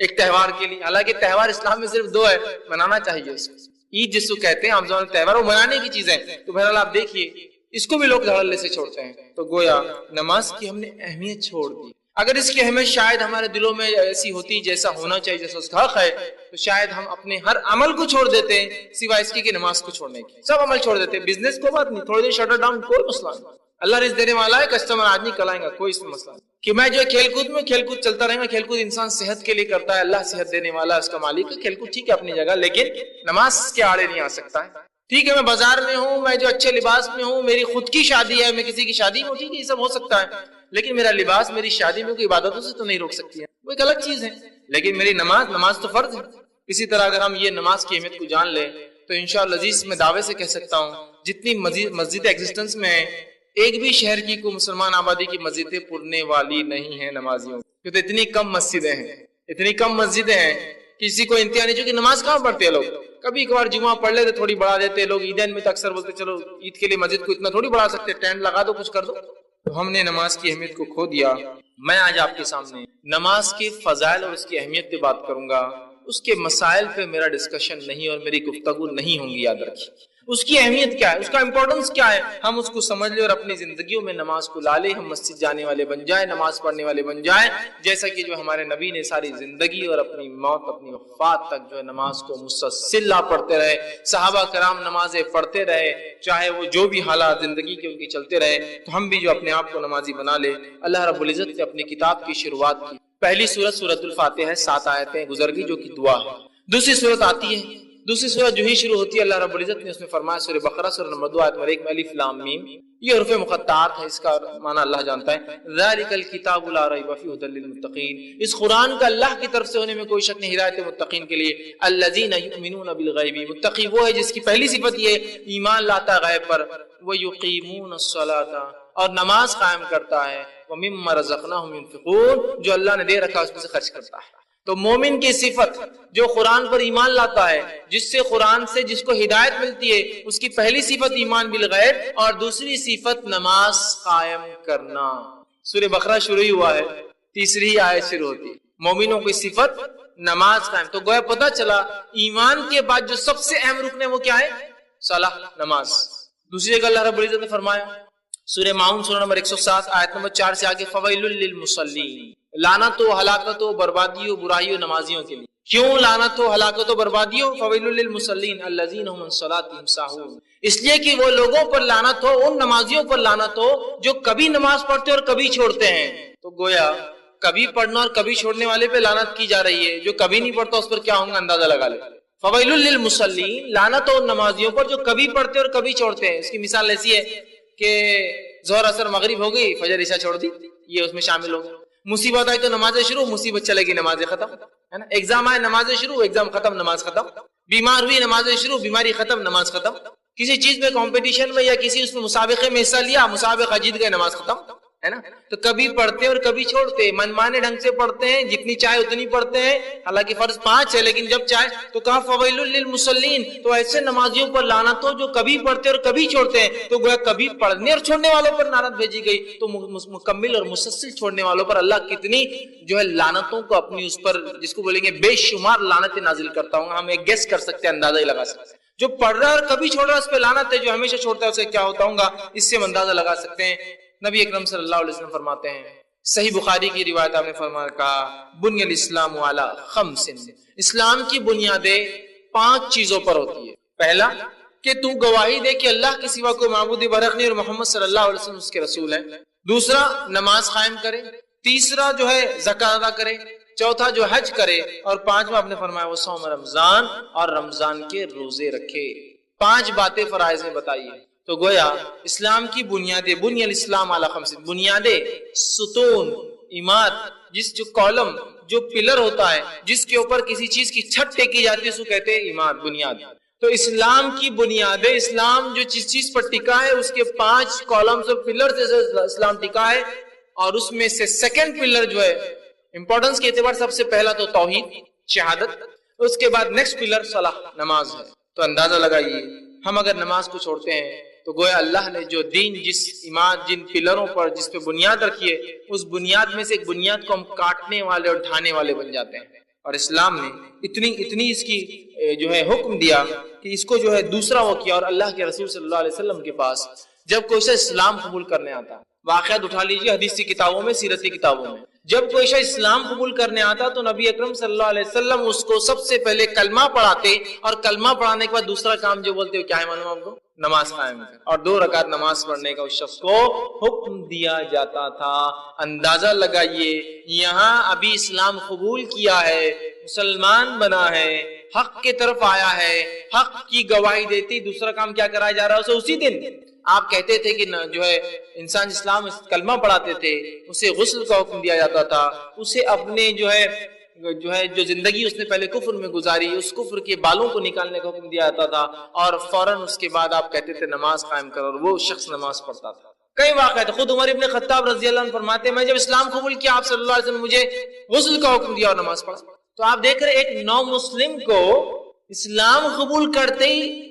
ایک تہوار کے لیے. حالانکہ تہوار اسلام میں صرف 2 ہے, منانا چاہیے اس کو. عید جس کو کہتے ہیں عام زبان میں تہوار, وہ منانے کی چیز ہے. تو بہرحال آپ دیکھیے اس کو بھی لوگ دھڑلے سے چھوڑتے ہیں. تو گویا نماز کی ہم نے اہمیت چھوڑ دی. اگر اس کی اہمیت شاید ہمارے دلوں میں ایسی ہوتی جیسا ہونا چاہیے, جیسا اس کا حق ہے, تو شاید ہم اپنے ہر عمل کو چھوڑ دیتے ہیں سوائے اس کی کہ نماز کو چھوڑنے کی. سب عمل چھوڑ دیتے ہیں. بزنس کو بات نہیں, تھوڑی دیر شٹر ڈاؤن, کوئی مسئلہ نہیں. اللہ رزق دینے والا ہے, کسٹمر آج نہیں کل آئے گا, کوئی اس میں مسئلہ نہیں. کہ میں جو کھیل کود میں, کھیل کود چلتا رہے گا. کھیل کود انسان صحت کے لیے کرتا ہے, اللہ صحت دینے والا ہے, اس کا مالک ہے. کھیل کود ٹھیک ہے اپنی جگہ, لیکن نماز کے آڑے نہیں آ سکتا ہے. ٹھیک ہے میں بازار میں ہوں, میں جو اچھے لباس میں ہوں, میری خود کی شادی ہے, میں کسی کی شادی میں ہوں, ٹھیک ہے یہ سب ہو سکتا ہے, لیکن میرا لباس میری شادی میں کوئی عبادتوں سے تو نہیں روک سکتی ہے, وہ ایک الگ چیز ہے. لیکن میری نماز تو فرض ہے. اسی طرح اگر ہم یہ نماز کی اہمیت کو جان لیں تو انشاءاللہ عزیز میں دعوے سے کہہ سکتا ہوں جتنی مسجد ایگزسٹنس میں ہے, ایک بھی شہر کی کوئی مسلمان آبادی کی مسجدیں پڑھنے والی نہیں ہیں نمازیوں, کیونکہ اتنی کم مسجدیں ہیں, اتنی کم مسجدیں ہیں. کسی کو انتہا نہیں, چونکہ نماز کہاں پڑھتے ہیں لوگ. کبھی کبھار جمعہ پڑھ لیتے, تھوڑی بڑھا دیتے لوگ. عیدین میں تو اکثر بولتے چلو عید کے لیے مسجد کو اتنا تھوڑی بڑھا سکتے, ٹینٹ لگا دو, کچھ کر دو. تو ہم نے نماز کی اہمیت کو کھو دیا. میں آج آپ کے سامنے نماز کے فضائل اور اس کی اہمیت پہ بات کروں گا. اس کے مسائل پہ میرا ڈسکشن نہیں اور میری گفتگو نہیں ہوں گی, یاد رکھیے. اس کی اہمیت کیا ہے, اس کا امپورٹنس کیا ہے, ہم اس کو سمجھ لیں اور اپنی زندگیوں میں نماز کو لا لیں. ہم مسجد جانے والے بن جائیں, نماز پڑھنے والے بن جائیں, جیسا کہ جو ہمارے نبی نے ساری زندگی اور اپنی موت, اپنی وفات تک جو ہے نماز کو مسلسل پڑھتے رہے. صحابہ کرام نمازیں پڑھتے رہے, چاہے وہ جو بھی حالات زندگی کے ان کی چلتے رہے. تو ہم بھی جو اپنے آپ کو نمازی بنا لے. اللہ رب العزت نے اپنی کتاب کی شروعات کی. پہلی سورت سورۃ الفاتحہ ہے, 7 آیتیں گزر گئی جو کہ دعا ہے. دوسری سورت آتی ہے, دوسری سورت جو ہی شروع ہوتی ہے اللہ رب العزت نے اس میں فرمایا, سورہ بقرہ سورہ نمبر 2 آیت نمبر 1 میں الف لام میم, یہ حروف مقطعات ہے, اس کا معنی اللہ جانتا ہے. ذالک الکتاب لا ریب فیہ ھدی للمتقین, اس قرآن کا اللہ کی طرف سے ہونے میں کوئی شک نہیں, ہدایت متقین کے لیے. الذین یؤمنون بالغیب, متقی وہ ہے جس کی پہلی صفت یہ ایمان لاتا ہے غیب پر. ویقیمون الصلاۃ, اور نماز قائم کرتا ہے. ومما رزقناہم ينفقون, جو اللہ نے دے رکھا اس میں سے خرچ کرتا ہے. تو مومن کی صفت جو قرآن پر ایمان لاتا ہے, جس سے قرآن سے جس کو ہدایت ملتی ہے, اس کی پہلی صفت ایمان بالغیب, اور دوسری صفت نماز قائم کرنا. سورہ بقرہ شروع ہی ہوا ہے, تیسری آیت شروع ہوتی ہے. مومنوں کی صفت نماز قائم. تو گویا پتہ چلا ایمان کے بعد جو سب سے اہم رکن ہے وہ کیا ہے, صلاۃ, نماز. دوسری جگہ اللہ رب العزت نے فرمایا سورہ ماؤن سورہ نمبر 107 آیت نمبر 4 سے آگے, فویل للمصلین, لعنت و ہلاکت و بربادی و برائی و نمازیوں کے لیے. کیوں لعنت و ہلاکت و بربادی ہو؟ فویل للمصلین الذین هم عن صلاتهم ساہون, اس لیے کہ وہ لوگوں پر لعنت ہو, ان نمازیوں پر لعنت ہو جو کبھی نماز پڑھتے اور کبھی چھوڑتے ہیں. تو گویا کبھی پڑھنا اور کبھی چھوڑنے والے پہ لعنت کی جا رہی ہے, جو کبھی نہیں پڑھتا اس پر کیا ہوگا اندازہ لگا لے. فویل للمصلین, لعنت ہو ان نمازیوں پر جو کبھی پڑھتے اور کبھی چھوڑتے ہیں. اس کی مثال ایسی ہے کہ ظہر اثر مغرب ہو گئی, فجر عشاء چھوڑ دی, یہ اس میں شامل ہو گئے. مصیبت آئی تو نمازیں شروع, مصیبت چلے گی نمازیں ختم, ہے نا. ایگزام آئے نمازیں شروع, ایگزام ختم, نماز ختم. بیمار ہوئی نمازیں شروع, بیماری ختم, نماز ختم. کسی چیز میں کمپٹیشن میں یا کسی اس میں مسابقے میں حصہ لیا, مسابقہ جیت گئے, نماز ختم, ہے نا. تو کبھی پڑھتے اور کبھی چھوڑتے, منمانے ڈھنگ سے پڑھتے ہیں, جتنی چاہے اتنی پڑھتے ہیں, حالانکہ فرض 5 ہے, لیکن جب چاہے تو کہا فویل للمصلین, تو ایسے نمازیوں پر لعنت ہو جو کبھی پڑھتے اور کبھی چھوڑتے ہیں. تو گویا کبھی پڑھنے اور چھوڑنے والوں پر لعنت بھیجی گئی, تو مکمل اور مسلسل چھوڑنے والوں پر اللہ کتنی جو ہے لعنتوں کو اپنی اس پر, جس کو بولیں گے بے شمار لعنتیں نازل کرتا ہوں. ہم ایک گیس کر سکتے ہیں, اندازہ ہی لگا سکتے ہیں. جو پڑھ رہا ہے اور کبھی چھوڑ رہا ہے اس پہ لعنت ہے, جو ہمیشہ چھوڑتا ہے اسے کیا ہوتا ہوگا, اس سے ہم اندازہ لگا سکتے ہیں. نبی اکرم صلی اللہ علیہ وسلم فرماتے ہیں, صحیح بخاری کی روایت آپ نے فرمایا, کہا بنی الاسلام علی 5, اسلام کی بنیادیں 5 چیزوں پر ہوتی ہے. پہلا کہ تو گواہی دے کہ اللہ کے سوا کوئی معبود برحق نہیں اور محمد صلی اللہ علیہ وسلم اس کے رسول ہیں. دوسرا نماز قائم کرے. تیسرا جو ہے زکات ادا کرے. چوتھا جو حج کرے. اور 5واں آپ نے فرمایا وہ صوم رمضان, اور رمضان کے روزے رکھے. 5 باتیں فرائض میں بتائیے. تو گویا اسلام کی بنیادیں, بنی الاسلام علی 5, بنیادیں, ستون, عماد, جس جو کالم, جو پلر ہوتا ہے جس کے اوپر کسی چیز کی چھت ٹیکی جاتی ہے, اس کو کہتے ہیں عماد, بنیاد. تو اسلام کی بنیادیں, اسلام جو جس چیز پر ٹکا ہے اس کے 5 کالمز اور پلر سے اسلام ٹکا ہے. اور اس میں سے سیکنڈ پلر جو ہے امپورٹنس کے اعتبار سب سے پہلا تو توحید, شہادت. اس کے بعد نیکسٹ پلر صلاح, نماز ہے. تو اندازہ لگائیے ہم اگر نماز کو چھوڑتے ہیں تو گویا اللہ نے جو دین, جس ایمان, جن پلروں پر, جس پہ بنیاد رکھی ہے, اس بنیاد میں سے ایک بنیاد کو ہم کاٹنے والے اور ڈھانے والے بن جاتے ہیں. اور اسلام نے اتنی اس کی جو ہے حکم دیا کہ اس کو جو ہے دوسرا وہ کیا. اور اللہ کے رسول صلی اللہ علیہ وسلم کے پاس جب کوئی شخص اسلام قبول کرنے آتا, واقعات اٹھا لیجیے حدیثی کتابوں میں, سیرتی کتابوں میں, جب کوئی شخص اسلام قبول کرنے آتا تو نبی اکرم صلی اللہ علیہ وسلم اس کو سب سے پہلے کلمہ پڑھاتے, اور کلمہ پڑھانے کے بعد دوسرا کام جو بولتے کیا ہے معلوم آپ کو؟ نماز قائم کر, اور 2 رکعت نماز پڑھنے کا اس شخص کو حکم دیا جاتا تھا. اندازہ لگائیے, یہاں ابھی اسلام قبول کیا ہے, مسلمان بنا ہے, حق کی طرف آیا ہے, حق کی گواہی دیتی, دوسرا کام کیا کرایا جا رہا ہے اسے اسی دن. آپ کہتے تھے کہ جو ہے انسان اسلام کلمہ پڑھاتے تھے, اسے غسل کا حکم دیا جاتا تھا, اسے اپنے جو زندگی اس نے پہلے کفر میں گزاری اس کفر کے بالوں کو نکالنے کا حکم دیا جاتا تھا, اور فوراً اس کے بعد آپ کہتے تھے نماز قائم کرو, اور وہ شخص نماز پڑھتا تھا. کئی واقعات, خود عمر ابن خطاب رضی اللہ عنہ فرماتے ہیں میں جب اسلام قبول کیا آپ صلی اللہ علیہ وسلم مجھے غسل کا حکم دیا اور نماز پڑھا. تو آپ دیکھ رہے ایک نو مسلم کو اسلام قبول کرتے ہی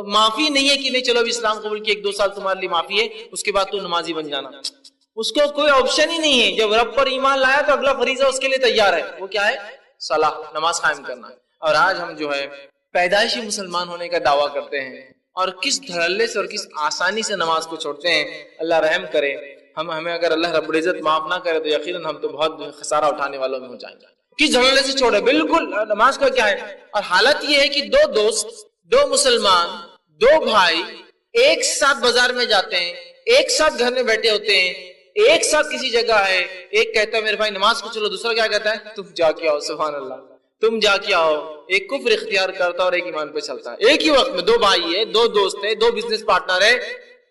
معافی نہیں ہے کہ نہیں چلو اب اسلام قبول کی 1-2 سال تمہارے لیے معافی ہے, اس کے بعد تو نمازی بن جانا. اس کو کوئی آپشن ہی نہیں ہے. جب رب پر ایمان لایا تو اگلا فریضہ اس کے لیے تیار ہے, وہ کیا ہے؟ صلاح, نماز قائم کرنا. اور آج ہم جو ہے پیدائشی مسلمان ہونے کا دعویٰ کرتے ہیں, اور کس دھڑلے سے اور کس آسانی سے نماز کو چھوڑتے ہیں. اللہ رحم کرے, ہمیں اگر اللہ رب العزت معاف نہ کرے تو یقیناً ہم تو بہت خسارہ اٹھانے والوں میں ہو جائیں گے. کس دھڑلے سے چھوڑے, بالکل نماز کا کیا ہے. اور حالت یہ ہے کہ 2 دوست, 2 مسلمان, 2 بھائی ایک ساتھ بازار میں جاتے ہیں, ایک ساتھ گھر میں بیٹھے ہوتے ہیں, ایک ساتھ کسی جگہ ہے, ایک کہتا ہے میرے بھائی نماز کو چلو, دوسرا کیا کہتا ہے تم جا کے آؤ, سبحان اللہ, تم جا کے آؤ. ایک کفر اختیار کرتا ہے اور ایک ایمان پہ چلتا ہے. ایک ہی وقت میں 2 بھائی ہے, 2 دوست ہے, 2 بزنس پارٹنر ہے,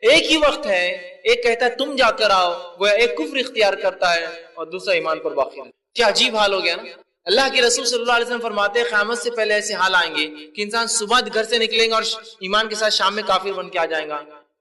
ایک ہی وقت ہے, ایک کہتا ہے تم جا کر آؤ, گویا ایک کفر اختیار کرتا ہے اور دوسرا ایمان پر باقی ہے. کیا عجیب حال ہو گیا نا. اللہ کے رسول صلی اللہ علیہ وسلم فرماتے ہیں قیامت سے پہلے ایسے حال آئیں گے کہ انسان صبح گھر سے نکلیں گا اور ایمان کے ساتھ شام میں کافر بن کے آ جائیں گا,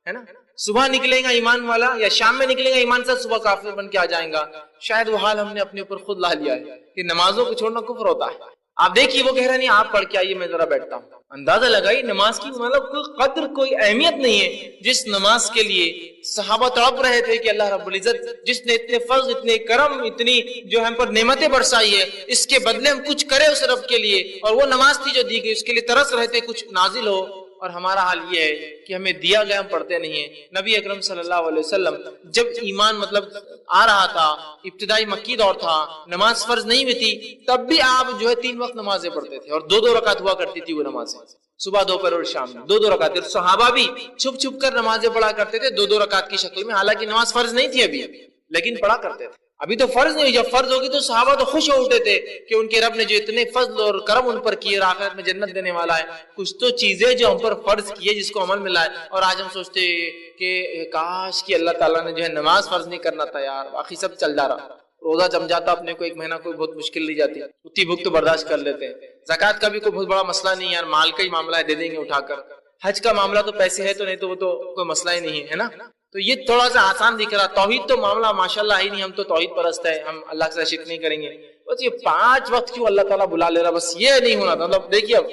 ہے نا. صبح نکلیں گا ایمان والا, یا شام میں نکلیں گا ایمان سے صبح کافر بن کے آ جائیں گا. شاید وہ حال ہم نے اپنے اوپر خود لا لیا ہے کہ نمازوں کو چھوڑنا کفر ہوتا ہے. آپ دیکھیے وہ کہہ رہا نہیں آپ پڑھ کے آئیے میں ذرا بیٹھتا ہوں. اندازہ لگائی نماز کی مطلب کوئی قدر کوئی اہمیت نہیں ہے جس نماز کے لیے صحابہ تڑپ رہے تھے کہ اللہ رب العزت جس نے اتنے فضل, اتنے کرم, اتنی جو ہم پر نعمتیں برسائی ہے, اس کے بدلے ہم کچھ کرے اس رب کے لیے. اور وہ نماز تھی جو دی گئی, اس کے لیے ترس رہے تھے کچھ نازل ہو. اور ہمارا حال یہ ہے کہ ہمیں دیا گیا ہم پڑھتے نہیں ہیں. نبی اکرم صلی اللہ علیہ وسلم جب ایمان مطلب آ رہا تھا, ابتدائی مکی دور تھا, نماز فرض نہیں ہوئی تھی, تب بھی آپ جو ہے 3 وقت نمازیں پڑھتے تھے, اور 2-2 رکعت ہوا کرتی تھی وہ نمازیں, صبح دوپہر اور شام میں 2-2 رکعت. صحابہ بھی چھپ چھپ کر نمازیں پڑھا کرتے تھے 2-2 رکعت کی شکل میں, حالانکہ نماز فرض نہیں تھی ابھی, لیکن پڑھا کرتے تھے. ابھی تو فرض نہیں ہوئی, جب فرض ہوگی تو صحابہ تو خوش ہو اٹھے تھے کہ ان کے رب نے جو اتنے فضل اور کرم ان پر کیے, آخرت میں جنت دینے والا ہے. کچھ تو چیزیں جو ہم پر فرض کیے جس کو عمل میں لائے, اور آج ہم سوچتے کہ کاش کہ اللہ تعالیٰ نے جو ہے نماز فرض نہیں کرنا تھا یار, باقی سب چل جا رہا. روزہ جم جاتا اپنے کو 1 مہینہ, کوئی بہت مشکل نہیں جاتی, اتنی بھوک تو برداشت کر لیتے ہیں. زکوٰۃ کا بھی کوئی بہت بڑا مسئلہ نہیں ہے یار, مال کا ہی معاملہ ہے, دے دیں گے اٹھا کر. حج کا معاملہ تو پیسے ہے تو نہیں تو وہ تو کوئی مسئلہ ہی نہیں ہے نا. تو یہ تھوڑا سا آسان دکھ رہا. توحید تو معاملہ ماشاءاللہ ہی نہیں, ہم تو توحید پرست ہے, ہم اللہ سے شرک نہیں کریں گے. بس یہ 5 وقت کیوں اللہ تعالیٰ بلا لے رہا, بس یہ نہیں ہونا تھا. مطلب دیکھیے اب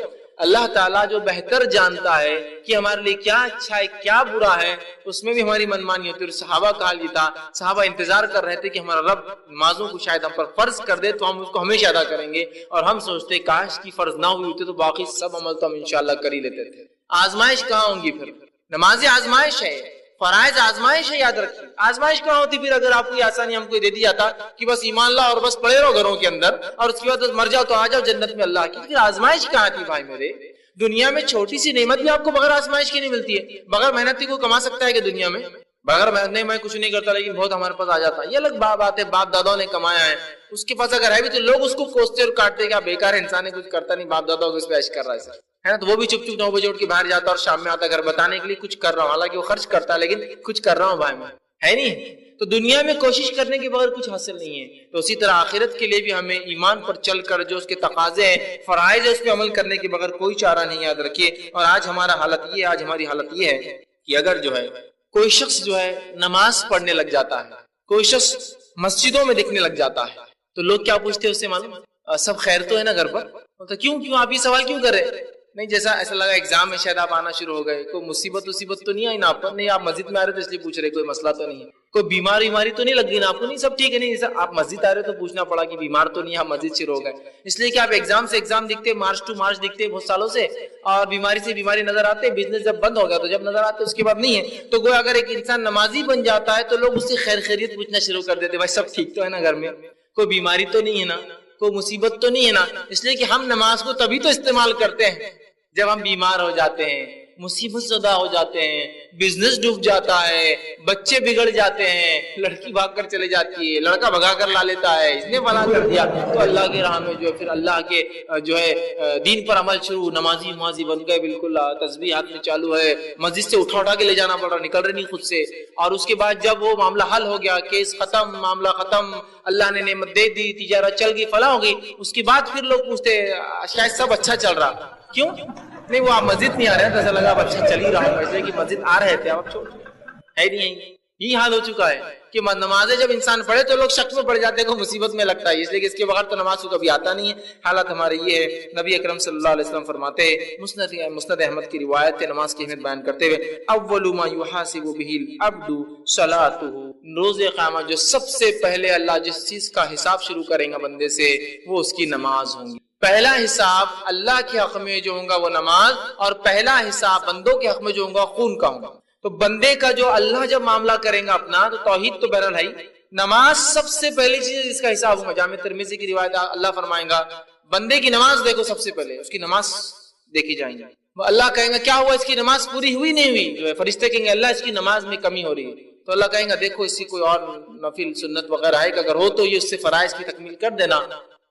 اللہ تعالیٰ جو بہتر جانتا ہے کہ ہمارے لیے کیا اچھا ہے کیا برا ہے, اس میں بھی ہماری منمانی ہوتی ہے. صحابہ کا حال یہ تھا, صحابہ انتظار کر رہے تھے کہ ہمارا رب نمازوں کو شاید ہم پر فرض کر دے تو ہم اس کو ہمیشہ ادا کریں گے, اور ہم سوچتے کاش کی فرض نہ ہوئی ہوتی تو باقی سب عمل تو ہم انشاءاللہ کر ہی لیتے تھے. آزمائش کہاں ہوں گی پھر؟ نماز آزمائش ہے, فرائض آزمائش ہے, یاد رکھیے. آزمائش کہاں ہوتی پھر اگر آپ کو یہ آسانی ہم کو دے دی جاتا کہ بس ایمان لا اور بس پڑے رہو گھروں کے اندر, اور اس کے بعد مر جاؤ تو آ جاؤ جنت میں اللہ کی. پھر آزمائش کہاں تھی بھائی میرے؟ دنیا میں چھوٹی سی نعمت بھی آپ کو بغیر آزمائش کی نہیں ملتی ہے. بغیر محنت کو کما سکتا ہے کہ دنیا میں؟ بغیر محنت نہیں, میں کچھ نہیں کرتا لیکن بہت ہمارے پاس آ جاتا ہے, یہ الگ بات ہے. باپ داداؤں نے کمایا ہے, اس کے پاس اگر ہے بھی تو لوگ اس کو کوستے اور کاٹتے کہ بیکار انسان ہے, کچھ کرتا نہیں, باپ داداؤں کو اس پہ عیش کر رہا ہے سر, ہے نا. تو وہ بھی چپ چپ 9 بجے اٹھ کے باہر جاتا اور شام میں آتا گھر بتانے کے لیے کچھ کر رہا ہوں, حالانکہ وہ خرچ کرتا ہے لیکن کچھ کر رہا ہوں بھائی میں, ہے نہیں. تو دنیا میں کوشش کرنے کے بغیر کچھ حاصل نہیں ہے. تو اسی طرح آخرت کے لیے بھی ہمیں ایمان پر چل کر جو اس کے تقاضے ہیں, فرائض ہے, اس پہ عمل کرنے کے بغیر کوئی چارہ نہیں, یاد رکھیے. اور آج ہمارا حالت یہ ہے, آج ہماری حالت یہ ہے کہ اگر جو ہے کوئی شخص جو ہے نماز پڑھنے لگ جاتا ہے, کوئی شخص مسجدوں میں دکھنے لگ جاتا ہے, تو لوگ کیا پوچھتے ہیں اس سے معلوم, سب خیر تو ہے نا گھر پر؟ تو کیوں آپ یہ سوال کیوں کر رہے ہیں؟ نہیں جیسا ایسا لگا ایگزام میں شاید آپ آنا شروع ہو گئے, کوئی مصیبت تو نہیں آئی نا آپ پر؟ نہیں, آپ مسجد میں آ رہے تو اس لیے پوچھ رہے, کوئی مسئلہ تو نہیں ہے, کوئی بیماری تو نہیں لگ گئی نا آپ کو؟ نہیں, سب ٹھیک ہے. نہیں جیسا آپ مسجد آ رہے تو پوچھنا پڑا کہ بیمار تو نہیں, آپ مسجد شروع ہو گئے, اس لیے کہ آپ ایگزام سے ایگزام دکھتے, مارچ ٹو مارچ دکھتے بہت سالوں سے, اور بیماری سے بیماری نظر آتے, بزنس جب بند ہو گیا تو جب نظر آتے اس کے بعد نہیں ہے. تو گویا اگر ایک انسان نمازی بن جاتا ہے تو لوگ اس سے خیر خیریت پوچھنا شروع کر دیتے, بھائی سب ٹھیک تو ہے نا گھر میں, کوئی بیماری تو نہیں ہے نا, کوئی مصیبت تو نہیں ہے نا. اس لیے کہ ہم نماز کو تبھی تو استعمال کرتے ہیں جب ہم بیمار ہو جاتے ہیں, مصیبت زدہ ہو جاتے ہیں, بزنس ڈوب جاتا ہے, بچے بگڑ جاتے ہیں, لڑکی بھاگ کر چلے جاتی ہے, لڑکا بھگا کر لا لیتا ہے, اس نے فلاں کر دیا, تو اللہ کی راہ میں جو ہے پھر اللہ کے جو ہے دین پر عمل شروع, نمازی بن گئے بالکل, تسبیح ہاتھ میں چالو ہے, مسجد سے اٹھا کے لے جانا پڑ رہا, نکل رہے نہیں خود سے. اور اس کے بعد جب وہ معاملہ حل ہو گیا, کیس ختم, معاملہ ختم, اللہ نے نعمت دے دی, تجارت چل گئی, فلاں ہو گئی, اس کے بعد پھر لوگ پوچھتے شاید سب اچھا چل رہا, کیوں نہیں وہ آپ مسجد نہیں آ رہے ہیں, تو ایسا لگا اب اچھا چل ہی رہا ہوں, ایسے کہ مسجد آ رہے تھے آپ چھوڑ ہے نہیں. یہی حال ہو چکا ہے کہ نمازیں جب انسان پڑھے تو لوگ شک میں پڑ جاتے ہیں, کو مصیبت میں لگتا ہے, اس لیے کہ اس کے بغیر تو نماز کو کبھی آتا نہیں ہے. حالت ہمارے یہ ہے. نبی اکرم صلی اللہ علیہ وسلم فرماتے ہیں, مسند احمد کی روایت ہے, نماز کی اہمیت بیان کرتے ہوئے, اول ما یحاسب به العبد صلاته, روز قیامت جو سب سے پہلے اللہ جس چیز کا حساب شروع کریں گا بندے سے وہ اس کی نماز ہوں گی. پہلا حساب اللہ کے حق میں جو ہوگا وہ نماز, اور پہلا حساب بندوں کے حق میں جو ہوگا خون کا ہوگا. تو بندے کا جو اللہ جب معاملہ کریں گا اپنا, تو توحید تو بہرحال ہے, نماز سب سے پہلی چیز جس کا حساب ہوگا. جامع ترمذی کی روایت اللہ فرمائیں گا بندے کی نماز دیکھو, سب سے پہلے اس کی نماز دیکھی جائیں گی. اللہ کہیں گا کیا ہوا, اس کی نماز پوری ہوئی نہیں ہوئی, جو ہے فرشتے کہیں گے اللہ اس کی نماز میں کمی ہو رہی ہے, تو اللہ کہیں گا دیکھو اس کی کوئی اور نفل سنت وغیرہ ہے کہ اگر ہو تو یہ اس سے فرائض کی تکمیل کر دینا,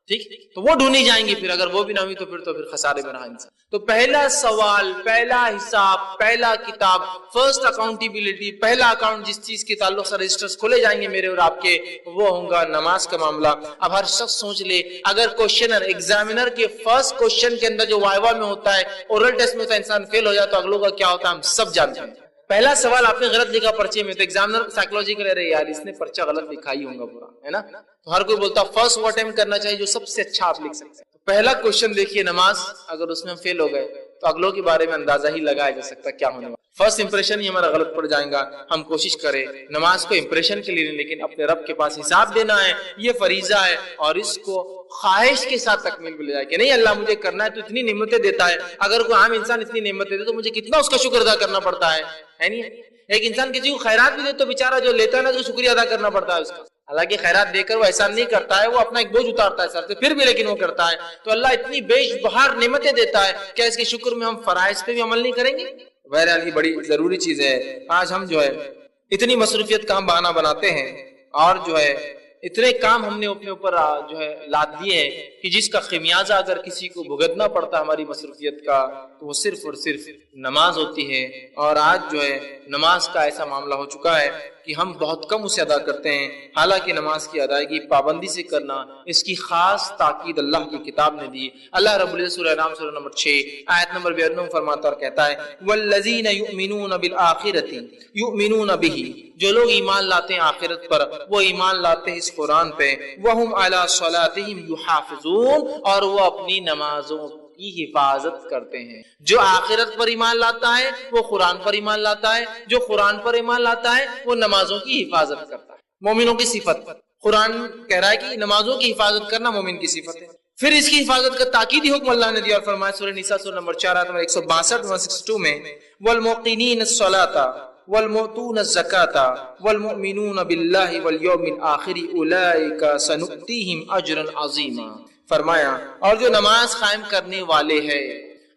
ٹھیک, تو وہ ڈھونڈی جائیں گی. پھر اگر وہ بھی نہ ہوئی تو پھر خسارے میں رہا انسان. تو پہلا سوال, پہلا حساب, پہلا کتاب, فرسٹ اکاؤنٹیبلٹی, پہلا اکاؤنٹ جس چیز کے تعلق سے رجسٹرز کھولے جائیں گے میرے اور آپ کے, وہ ہوگا نماز کا معاملہ. اب ہر شخص سوچ لے, اگر کوشچنر ایگزامینر کے فرسٹ کوشچن کے اندر جو وائوا میں ہوتا ہے, اورل ٹیسٹ میں ہوتا ہے, انسان فیل ہو جائے تو اگلوں کا کیا ہوتا ہے ہم سب جانتے ہیں. پہلا سوال آپ نے غلط لکھا پرچے میں, تو ایگزامنر سائیکولوجی کر رہے یار اس نے پرچہ غلط لکھا ہی ہوگا پورا, ہے نا, تو ہر کوئی بولتا فرسٹ وہ اٹیمپٹ کرنا چاہیے جو سب سے اچھا آپ لکھ سکتے ہیں. پہلا کوشچن دیکھیے نماز, اگر اس میں ہم فیل ہو گئے تو اگلوں کے بارے میں اندازہ ہی لگایا جا سکتا کیا ہونے والا. فرسٹ امپریشن ہی ہمارا غلط پڑ جائے گا. ہم کوشش کریں نماز کو امپریشن کے لیے نہیں, لیکن اپنے رب کے پاس حساب دینا ہے, یہ فریضہ ہے, اور اس کو خواہش کے ساتھ تکمیل میں لے جائے کہ نہیں اللہ مجھے کرنا ہے, تو اتنی نعمتیں دیتا ہے. اگر کوئی عام انسان اتنی نعمتیں دے تو مجھے کتنا اس کا شکر ادا کرنا پڑتا ہے نہیں. ایک انسان کسی کو خیرات بھی دے تو بیچارہ جو لیتا ہے نا, تو شکریہ ادا کرنا پڑتا ہے اس کا. حالانکہ خیرات دے کر وہ احسان نہیں کرتا ہے, وہ اپنا ایک بوجھ اتارتا ہے سر سے, پھر بھی لیکن وہ کرتا ہے. تو اللہ اتنی بیش بہار نعمتیں دیتا ہے, کیا اس کے شکر میں ہم فرائض پہ بھی عمل نہیں کریں گے؟ بہرحال یہ بڑی ضروری چیز ہے. آج ہم جو ہے اتنی مصروفیت کا ہم بہانہ بناتے ہیں, اور جو ہے اتنے کام ہم نے اپنے اوپر جو ہے لاد دیے ہیں کہ جس کا خمیازہ اگر کسی کو بھگتنا پڑتا ہماری مصروفیت کا, تو وہ صرف اور صرف نماز ہوتی ہے. اور آج جو ہے نماز کا ایسا معاملہ ہو چکا ہے کہ ہم بہت کم اسے ادا کرتے ہیں. حالانکہ نماز کی ادائیگی پابندی سے کرنا, اس کی خاص تاکید اللہ کی کتاب نے دی. اللہ رب العزت سورہ انعام سورہ نمبر 6 آیت نمبر 92 فرماتا اور کہتا ہے والذین یؤمنون بالآخرۃ یؤمنون بہ, جو لوگ ایمان لاتے ہیں آخرت پر وہ ایمان لاتے ہیں اس قرآن پہ. وہم علی صلاتہم یحافظون, اور وہ اپنی نمازوں کی حفاظت کرتے ہیں. جو آخرت پر ایمان لاتا ہے وہ قرآن پر ایمان لاتا ہے, جو قرآن پر ایمان لاتا ہے وہ نمازوں کی حفاظت کرتا ہے. مومنوں کی صفت, قرآن کہہ رہا ہے کہ نمازوں کی حفاظت کرنا مومن کی صفت ہے. پھر اس کی حفاظت کا تاکیدی حکم اللہ نے دیا اور فرمایا سورہ نساء سورہ نمبر 4 آیت نمبر 162 162 میں والموقنین الصلاۃ والمؤتون الزکاۃ والمؤمنون باللہ والیوم الآخر اولئک سنؤتیہم اجرا عظیما. فرمایا اور جو نماز قائم کرنے والے ہیں,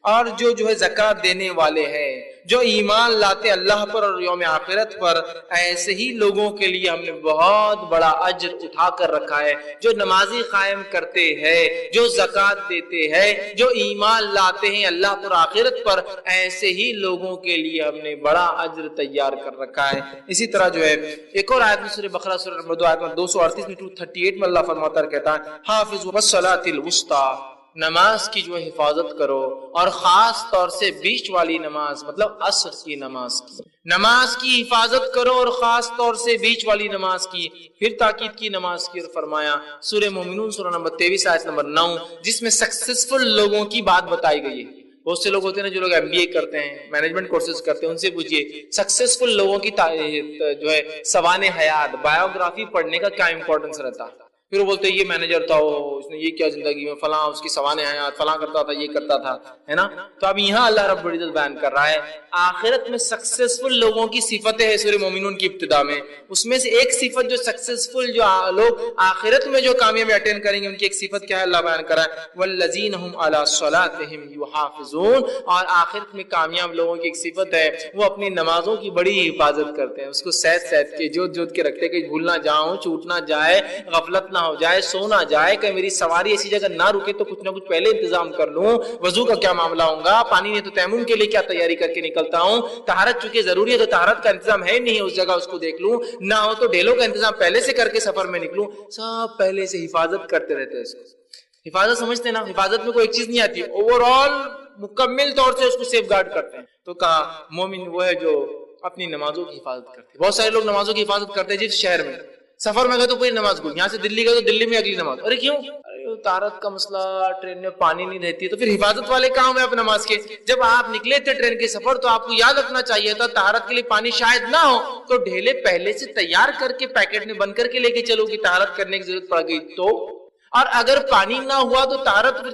اور جو ہے زکات دینے والے ہیں, جو ایمان لاتے اللہ پر اور یوم آخرت پر, ایسے ہی لوگوں کے لیے ہم نے بہت بڑا اجر اٹھا کر رکھا ہے. جو نمازی قائم کرتے ہیں, جو زکات دیتے ہیں, جو ایمان لاتے ہیں اللہ پر آخرت پر, ایسے ہی لوگوں کے لیے ہم نے بڑا اجر تیار کر رکھا ہے. اسی طرح جو ہے ایک اور آیت میں سورہ بقرہ سورہ نمبر 2 آیت میں 238 میں 238 میں اللہ فرماتا ہے کہتا ہے حافظوا الصلاۃ الوسطی, نماز کی جو ہے حفاظت کرو, اور خاص طور سے بیچ والی نماز مطلب عصر کی نماز کی حفاظت کرو, اور خاص طور سے بیچ والی نماز کی. پھر تاکید کی نماز کی اور فرمایا سورہ مومنون سورہ نمبر 23 آیت نمبر 9, جس میں سکسیسفل لوگوں کی بات بتائی گئی ہے. بہت سے لوگ ہوتے ہیں جو لوگ MBA کرتے ہیں، مینجمنٹ کورسز کرتے ہیں، ان سے پوچھیے سکسیسفل لوگوں کی جو ہے سوانح حیات بایوگرافی پڑھنے کا کیا امپورٹنس رہتا ہے؟ پھر وہ بولتے ہیں یہ مینیجر تھا، اس نے یہ کیا زندگی میں، فلاں اس کی سوانح حیات، فلاں کرتا تھا، یہ کرتا تھا، ہے نا. تو اب یہاں اللہ رب العزت بیان کر رہا ہے آخرت میں سکسیسفل لوگوں کی صفتیں ہیں سورہ مومنون کی ابتدا میں. اس میں سے ایک صفت جو سکسیسفل جو لوگ آخرت میں جو کامیابی اٹین کریں گے ان کی ایک صفت کیا ہے؟ اللہ بیان کر رہا ہے والذین هم علی صلاتهم یحافظون. اور آخرت میں کامیاب لوگوں کی ایک صفت ہے وہ اپنی نمازوں کی بڑی حفاظت کرتے ہیں، اس کو سیت کے جوت کے رکھتے ہیں کہ بھول نہ جاؤں، چھوٹ نہ جائے، غفلت نہ ہو جائے، سو نہ جائے، کہ میری سواری ایسی جگہ نہ رکے تو کچھ نہ کچھ پہلے انتظام کر لوں، وضو کا کیا معاملہ ہوگا، پانی نہیں تو تیمم کے لیے کیا تیاری کر کے نکلتا ہوں، طہارت چونکہ ضروری ہے تو طہارت کا انتظام ہے نہیں اس جگہ، اس کو دیکھ لوں، نہ ہو تو ڈھیلوں کا انتظام پہلے سے کر کے سفر میں نکلوں. سب پہلے سے حفاظت کرتے رہتے ہیں. اس کو حفاظت سمجھتے ہیں نا، حفاظت میں کوئی ایک چیز نہیں آتی، اوور آل مکمل طور سے اس کو سیف گارڈ کرتے ہیں. تو کہا مومن وہ ہے جو اپنی نمازوں کی حفاظت کرتے ہیں. بہت سارے لوگ نمازوں کی حفاظت کرتے ہیں جس شہر میں سفر میں گئے تو پوری نماز گئی، یہاں سے دلی گئے تو دلی میں اگلی نماز. ارے کیوں؟ طہارت کا مسئلہ، ٹرین میں پانی نہیں رہتی، تو پھر حفاظت والے کام ہے اب نماز کے. جب آپ نکلے تھے ٹرین کے سفر تو آپ کو یاد رکھنا چاہیے تھا طہارت کے لیے پانی شاید نہ ہو تو ڈھیلے پہلے سے تیار کر کے پیکٹ میں بند کر کے لے کے چلو کہ طہارت کرنے کی ضرورت پڑ گئی تو. اور اگر پانی نہ ہوا تو طہارت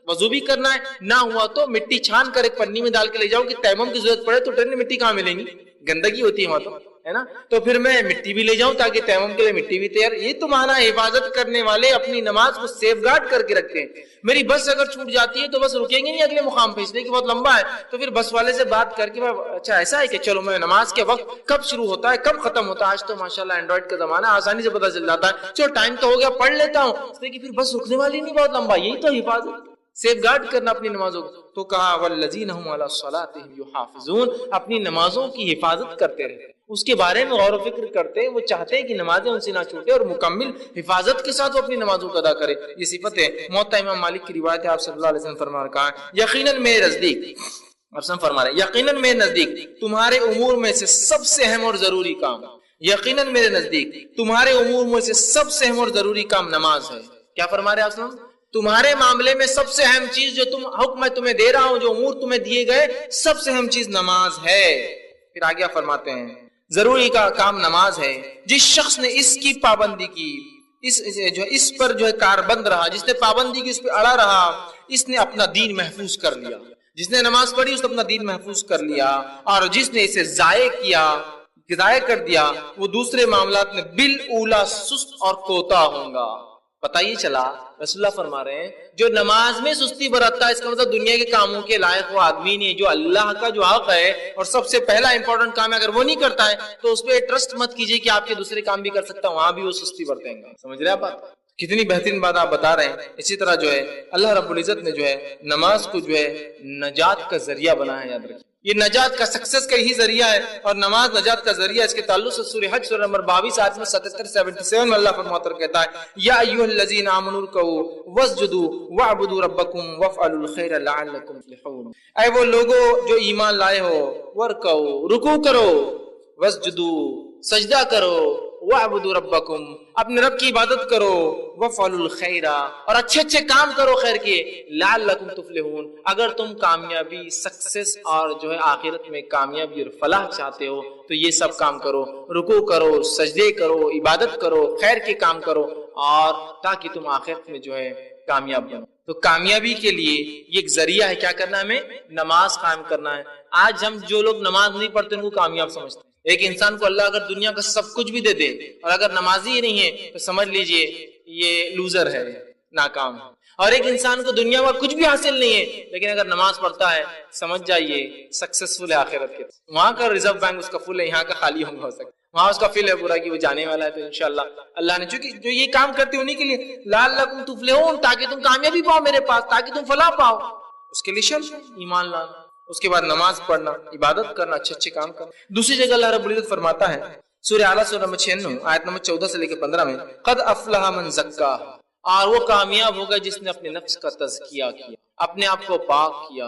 وضو بھی کرنا ہے، نہ ہوا تو مٹی چھان کر ایک پنی میں ڈال کے لے جاؤ کہ تیمم کی ضرورت پڑے تو ٹرین میں مٹی کہاں ملیں گی، گندگی ہوتی ہے وہاں تو، ہے نا. تو پھر میں مٹی بھی لے جاؤں تاکہ تیمم کے لیے مٹی بھی تیار. یہ تمہارا حفاظت کرنے والے اپنی نماز کو سیف گارڈ کر کے رکھتے ہیں. میری بس اگر چھوٹ جاتی ہے تو بس رکیں گے نہیں اگلے مقام پہ، اس لیے کہ بہت لمبا ہے، تو پھر بس والے سے بات کر کے اچھا ایسا ہے کہ چلو میں نماز کے وقت کب شروع ہوتا ہے کب ختم ہوتا ہے، آج تو ماشاءاللہ اینڈرائڈ کا زمانہ آسانی سے پتہ چل جاتا ہے، چلو ٹائم تو ہو گیا پڑھ لیتا ہوں، اس لیے کہ پھر بس رکنے والی نہیں بہت لمبا. یہی تو حفاظت، سیف گارڈ کرنا اپنی نمازوں کو. تو کہا والذین هم علی صلاتهم یحافظون، اپنی نمازوں کی حفاظت کرتے رہتے. اس کے بارے میں غور و فکر کرتے ہیں، وہ چاہتے ہیں کہ نمازیں ان سے نہ چھوٹے اور مکمل حفاظت کے ساتھ وہ اپنی نمازوں کو ادا کرے. یہ صفت ہے. موطا امام مالک کی روایت ہے، آپ صلی اللہ علیہ وسلم فرما رہا ہے یقیناً میرے نزدیک، آپ سب فرما رہے ہیں یقیناً میرے نزدیک تمہارے امور میں سے سب سے اہم اور ضروری کام، یقیناً میرے نزدیک تمہارے امور میں سے سب سے اہم اور ضروری کام نماز ہے. کیا فرما رہے ہیں آپ سلام؟ تمہارے معاملے میں سب سے اہم چیز جو حکم میں تمہیں دے رہا ہوں، جو امور تمہیں دیے گئے، سب سے اہم چیز نماز ہے. پھر آگے فرماتے ہیں ضروری کا کام نماز ہے. جس شخص نے اس کی پابندی کی، اس پر جو ہے کاربند رہا، جس نے پابندی کی، اس پہ اڑا رہا، اس نے اپنا دین محفوظ کر لیا. جس نے نماز پڑھی اس نے اپنا دین محفوظ کر لیا. اور جس نے اسے ضائع کیا، ضائع کر دیا، وہ دوسرے معاملات میں بالاولی سست اور کوتا ہوں گا. پتہ یہ چلا رسول اللہ فرما رہے ہیں جو نماز میں سستی برتتا ہے اس کا مطلب دنیا کے کاموں کے لائق وہ آدمی نہیں ہے. جو اللہ کا جو حق ہے اور سب سے پہلا امپورٹنٹ کام ہے اگر وہ نہیں کرتا ہے تو اس پہ ٹرسٹ مت کیجئے کہ آپ کے دوسرے کام بھی کر سکتا ہے، وہاں بھی وہ سستی برتیں گا. سمجھ رہے آپ بات؟ کتنی بہترین بات آپ بتا رہے ہیں. اسی طرح جو ہے اللہ رب العزت نے جو ہے نماز کو جو ہے نجات کا ذریعہ بنایا. یاد رکھیں یہ نجات کا سکسس کا ہی ذریعہ ہے اور نماز نجات کا ذریعہ. اس کے تعلق سے سورہ حج سورہ نمبر 22 آیت میں 77 میں اللہ فرماتا کہتا ہے یا ایھا الذین آمنوا ارکعوا واسجدوا واعبدوا ربکم وافعلوا الخیر لعلکم تفلحون. اے وہ لوگو جو ایمان لائے ہو، ورکعوا رکوع کرو، واسجدوا سجدہ کرو، وَاعْبُدُوا رَبَّكُمْ اپنے رب کی عبادت کرو، وَفْعَلُوا الْخَيْرَ اور اچھے اچھے کام کرو خیر کے، لَعَلَّكُمْ تُفْلِحُونَ اگر تم کامیابی، سکسس اور جو ہے آخرت میں کامیابی اور فلاح چاہتے ہو تو یہ سب کام کرو، رکوع کرو، سجدے کرو، عبادت کرو، خیر کے کام کرو، اور تاکہ تم آخرت میں جو ہے کامیاب بنو. تو کامیابی کے لیے یہ ایک ذریعہ ہے. کیا کرنا ہے؟ ہمیں نماز قائم کرنا ہے. آج ہم جو لوگ نماز نہیں پڑھتے ان کو کامیاب سمجھتے ہیں. ایک انسان کو اللہ اگر دنیا کا سب کچھ بھی دے دے اور اگر نمازی ہی نہیں ہے تو سمجھ لیجئے یہ لوزر ہے، ناکام ہے. اور ایک انسان کو دنیا میں کچھ بھی حاصل نہیں ہے لیکن اگر نماز پڑھتا ہے سمجھ جائیے سکسسفل ہے آخرت کے. وہاں کا ریزرو بینک اس کا فل ہے، یہاں کا خالی ہو سکتا ہے. وہاں اس کا فیل ہے پورا کہ وہ جانے والا ہے. تو انشاءاللہ اللہ نے چونکہ جو یہ کام کرتے انہی کے لیے لعلکم تفلحون تاکہ تم کامیابی پاؤ میرے پاس، تاکہ تم فلاح پاؤ. اس کے لیے شرط ایمان لانا، اس کے بعد نماز پڑھنا، عبادت کرنا، اچھے اچھے کام کرنا. دوسری جگہ اللہ رب العزت فرماتا ہے سورہ اعلیٰ سورہ نمبر 96 آیت نمبر 14 سے لے کے 15 میں قد افلح من زکاہا اور وہ کامیاب ہوگا جس نے اپنے نفس کا تزکیہ کیا، اپنے آپ کو پاک کیا،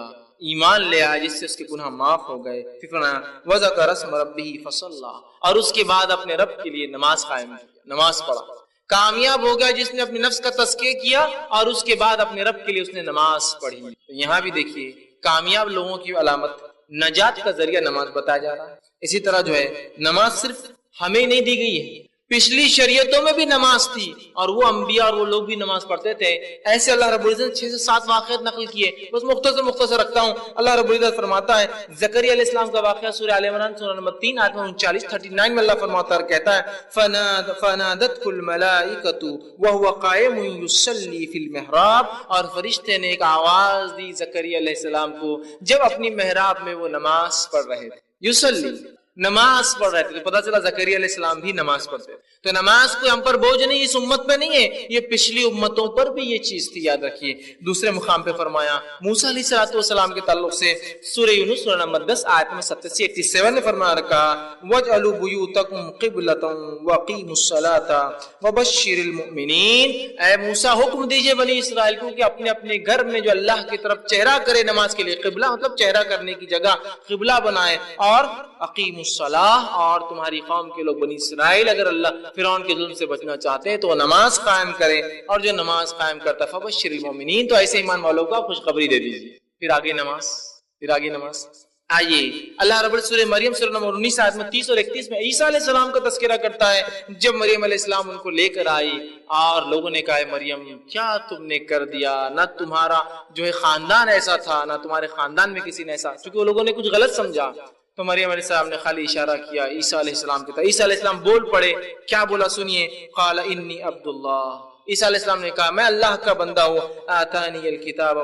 ایمان لے آیا جس سے اس کے گناہ معاف ہو گئے. پھر فرمایا وذکر اسم ربہ فصلی اور اس کے بعد اپنے رب کے لیے نماز قائم کی، نماز پڑھا. کامیاب ہو گیا جس نے اپنے نفس کا تزکیہ کیا اور اس کے بعد اپنے رب کے لیے اس نے نماز پڑھی. تو یہاں بھی دیکھیے کامیاب لوگوں کی علامت، نجات کا ذریعہ نماز بتایا جا رہا ہے۔ اسی طرح جو ہے نماز صرف ہمیں نہیں دی گئی ہے، پچھلی شریعتوں میں بھی نماز تھی اور وہ انبیاء اور وہ لوگ بھی نماز پڑھتے تھے۔ ایسے اللہ رب العزت 6 سے 7 واقعات نقل کیے، بس مختصر رکھتا ہوں۔ اللہ رب العزت فرماتا ہے زکریا علیہ السلام کا واقعہ سورہ آل عمران سورہ نمبر 3 آیت 39 میں اللہ فرماتا ہے اور کہتا ہے فنادته الملائکۃ وهو قائم یصلی فی المحراب، اور فرشتے نے ایک آواز دی زکریا علیہ السلام کو جب اپنی محراب میں وہ نماز پڑھ رہے تھے، یصلی نماز پڑھ رہے تھے، تو پتہ چلا زکریا علیہ السلام بھی نماز پڑھتے تھے۔ تو نماز کوئی ہم پر بوجھ نہیں، اس امت پہ نہیں ہے، یہ پچھلی امتوں پر بھی یہ چیز تھی، یاد رکھیے۔ دوسرے مقام پہ فرمایا موسیٰ علیہ السلام کے تعلق سے سورہ یونس سورہ نمبر 10 آیت میں 87 نے فرمایا رکھا وَاجْعَلُوا بُيُوتَكُمْ قِبْلَةً وَأَقِيمُوا الصَّلَاةَ وَبَشِّرِ الْمُؤْمِنِينَ، اے موسیٰ حکم دیجئے بنی اسرائیل کو کہ اپنے اپنے گھر میں جو اللہ کی طرف چہرہ کرے نماز کے لیے، قبلہ مطلب چہرہ کرنے کی جگہ قبلہ بنائے، اور اقیم الصلاۃ، اور تمہاری قوم کے لوگ بنی اسرائیل اگر اللہ فرعون کے ظلم سے بچنا چاہتے ہیں تو وہ نماز قائم کریں، اور جو نماز قائم کرتا فبشر المؤمنین، تو ایسے ایمان والوں کو خوشخبری دے دیجیے۔ پھر آگے نماز آئیے اللہ رب العزت سورہ مریم سورہ نمبر 19 آیت میں 30 اور 31 میں عیسیٰ علیہ السلام کا تذکرہ کرتا ہے۔ جب مریم علیہ السلام ان کو لے کر آئی اور لوگوں نے کہا مریم کیا تم نے کر دیا، نہ تمہارا جو ہے خاندان ایسا تھا، نہ تمہارے خاندان میں کسی نے ایسا، چونکہ وہ لوگوں نے کچھ غلط سمجھا، تو مریم علیہ السلام نے خالی اشارہ کیا عیسیٰ علیہ السلام کی طرف۔ عیسیٰ علیہ السلام بول پڑے، کیا بولا سنیے، قال انی عبد اللہ، عیسیٰ علیہ السلام نے کہا میں اللہ کا بندہ ہوں، آتانی الکتاب